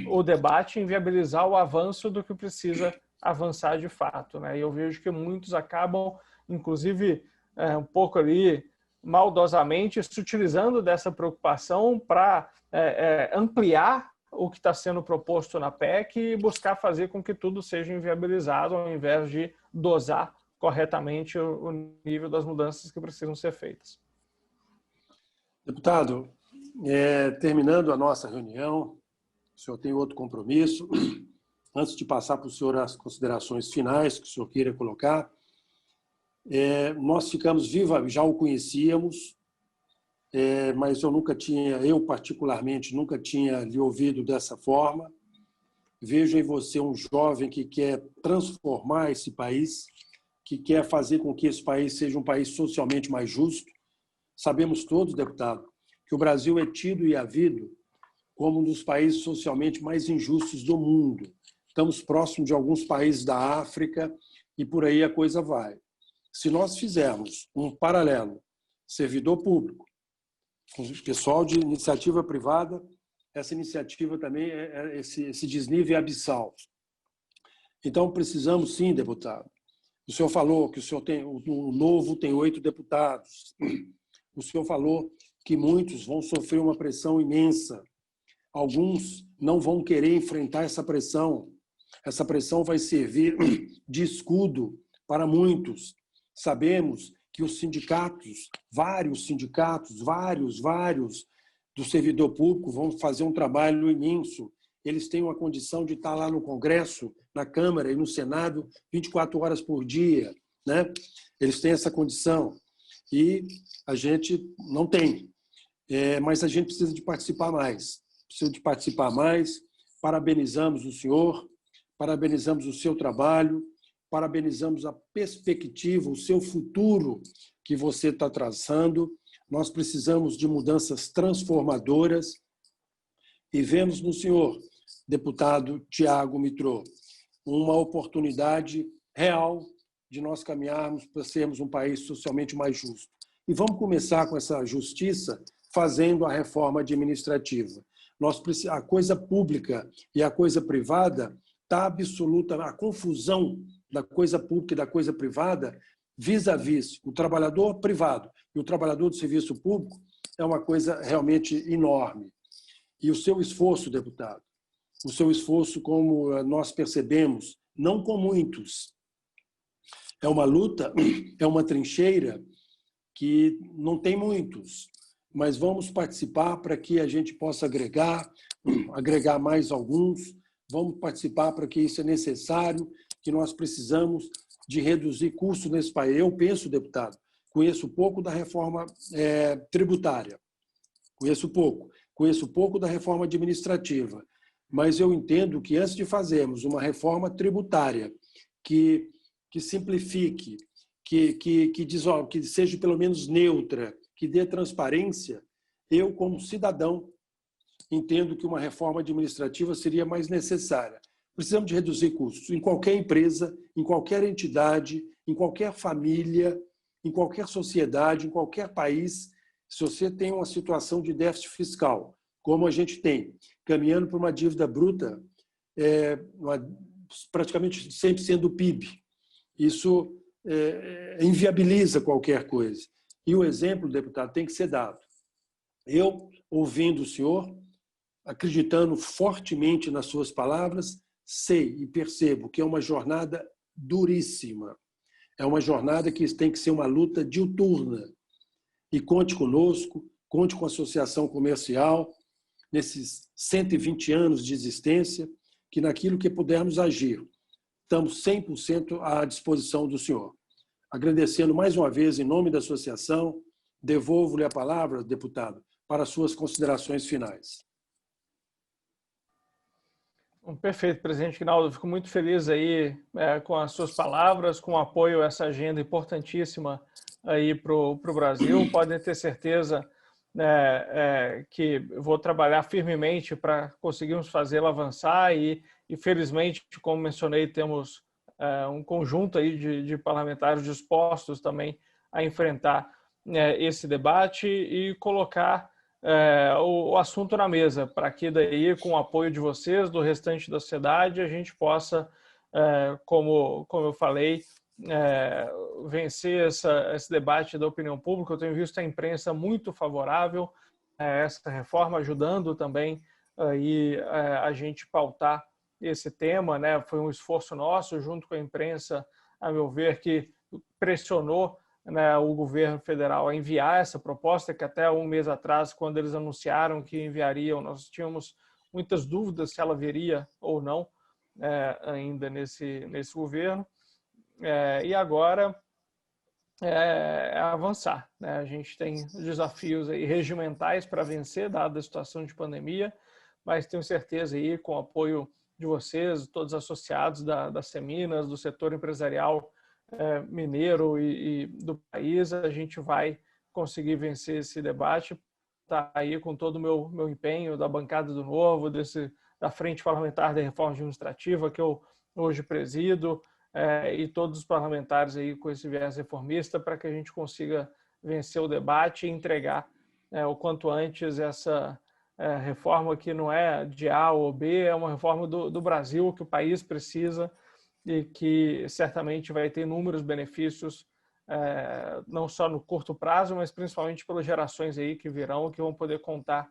o debate, inviabilizar o avanço do que precisa avançar de fato, né? E eu vejo que muitos acabam, inclusive, um pouco ali, maldosamente, se utilizando dessa preocupação para ampliar o que está sendo proposto na PEC e buscar fazer com que tudo seja inviabilizado, ao invés de dosar corretamente o nível das mudanças que precisam ser feitas. Deputado, terminando a nossa reunião, o senhor tem outro compromisso. Antes de passar para o senhor as considerações finais que o senhor queira colocar, nós ficamos vivos, já o conhecíamos, mas eu particularmente nunca tinha lhe ouvido dessa forma. Vejo em você um jovem que quer transformar esse país, que quer fazer com que esse país seja um país socialmente mais justo. Sabemos todos, deputado, que o Brasil é tido e havido como um dos países socialmente mais injustos do mundo. Estamos próximos de alguns países da África e por aí a coisa vai. Se nós fizermos um paralelo, servidor público, com o pessoal de iniciativa privada, essa iniciativa também esse desnível abissal. Então, precisamos sim, deputado. O senhor falou que o Novo tem 8 deputados. O senhor falou que muitos vão sofrer uma pressão imensa. Alguns não vão querer enfrentar essa pressão. Essa pressão vai servir de escudo para muitos. Sabemos que os sindicatos, vários do servidor público vão fazer um trabalho imenso. Eles têm uma condição de estar lá no Congresso, na Câmara e no Senado 24 horas por dia, né? Eles têm essa condição e a gente não tem. Mas a gente precisa de participar mais. Parabenizamos o senhor, parabenizamos o seu trabalho, parabenizamos a perspectiva, o seu futuro que você está traçando. Nós precisamos de mudanças transformadoras e vemos no senhor, deputado Tiago Mitrô, uma oportunidade real de nós caminharmos para sermos um país socialmente mais justo. E vamos começar com essa justiça fazendo a reforma administrativa. A coisa pública e a coisa privada está absoluta, a confusão da coisa pública e da coisa privada vis-à-vis o trabalhador privado e o trabalhador do serviço público é uma coisa realmente enorme. E o seu esforço, deputado, o seu esforço, como nós percebemos, não com muitos, é uma luta, é uma trincheira que não tem muitos, mas vamos participar para que a gente possa agregar mais alguns, vamos participar para que isso é necessário, que nós precisamos de reduzir custos nesse país. Eu penso, deputado, conheço pouco da reforma tributária, conheço pouco da reforma administrativa, mas eu entendo que antes de fazermos uma reforma tributária que simplifique, que seja pelo menos neutra, que dê transparência, eu, como cidadão, entendo que uma reforma administrativa seria mais necessária. Precisamos de reduzir custos em qualquer empresa, em qualquer entidade, em qualquer família, em qualquer sociedade, em qualquer país. Se você tem uma situação de déficit fiscal, como a gente tem, caminhando para uma dívida bruta praticamente 100% do PIB, isso inviabiliza qualquer coisa. E o exemplo, deputado, tem que ser dado. Eu, ouvindo o senhor, acreditando fortemente nas suas palavras, sei e percebo que é uma jornada duríssima. É uma jornada que tem que ser uma luta diuturna. E conte conosco, conte com a Associação Comercial, nesses 120 anos de existência, que naquilo que pudermos agir, estamos 100% à disposição do senhor. Agradecendo mais uma vez, em nome da associação, devolvo-lhe a palavra, deputado, para suas considerações finais. Perfeito, presidente Ginaldo. Fico muito feliz aí com as suas palavras, com o apoio a essa agenda importantíssima aí para o Brasil. Podem ter certeza que vou trabalhar firmemente para conseguirmos fazê-la avançar e, felizmente, como mencionei, temos um conjunto aí de parlamentares dispostos também a enfrentar esse debate e colocar o assunto na mesa, para que daí, com o apoio de vocês, do restante da sociedade, a gente possa, como eu falei, vencer esse debate da opinião pública. Eu tenho visto a imprensa muito favorável a essa reforma, ajudando também aí, a gente pautar esse tema, né? Foi um esforço nosso, junto com a imprensa, a meu ver, que pressionou, né, o governo federal a enviar essa proposta, que até um mês atrás, quando eles anunciaram que enviariam, nós tínhamos muitas dúvidas se ela viria ou não ainda nesse governo. E agora é avançar, né? A gente tem desafios aí regimentais para vencer, dada a situação de pandemia, mas tenho certeza aí, com o apoio de vocês, todos associados da Seminas, do setor empresarial mineiro e do país, a gente vai conseguir vencer esse debate. Está aí com todo o meu empenho, da bancada do Novo, da Frente Parlamentar da Reforma Administrativa, que eu hoje presido, e todos os parlamentares aí com esse viés reformista, para que a gente consiga vencer o debate e entregar o quanto antes essa reforma que não é de A ou B, é uma reforma do Brasil, que o país precisa e que certamente vai ter inúmeros benefícios, não só no curto prazo, mas principalmente pelas gerações aí que virão, que vão poder contar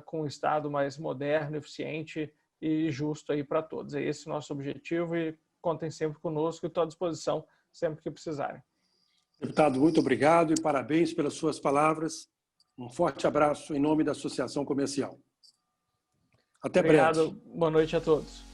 com um Estado mais moderno, eficiente e justo aí para todos. É esse o nosso objetivo e contem sempre conosco e estou à disposição sempre que precisarem. Deputado, muito obrigado e parabéns pelas suas palavras. Um forte abraço em nome da Associação Comercial. Até breve. Obrigado. Boa noite a todos.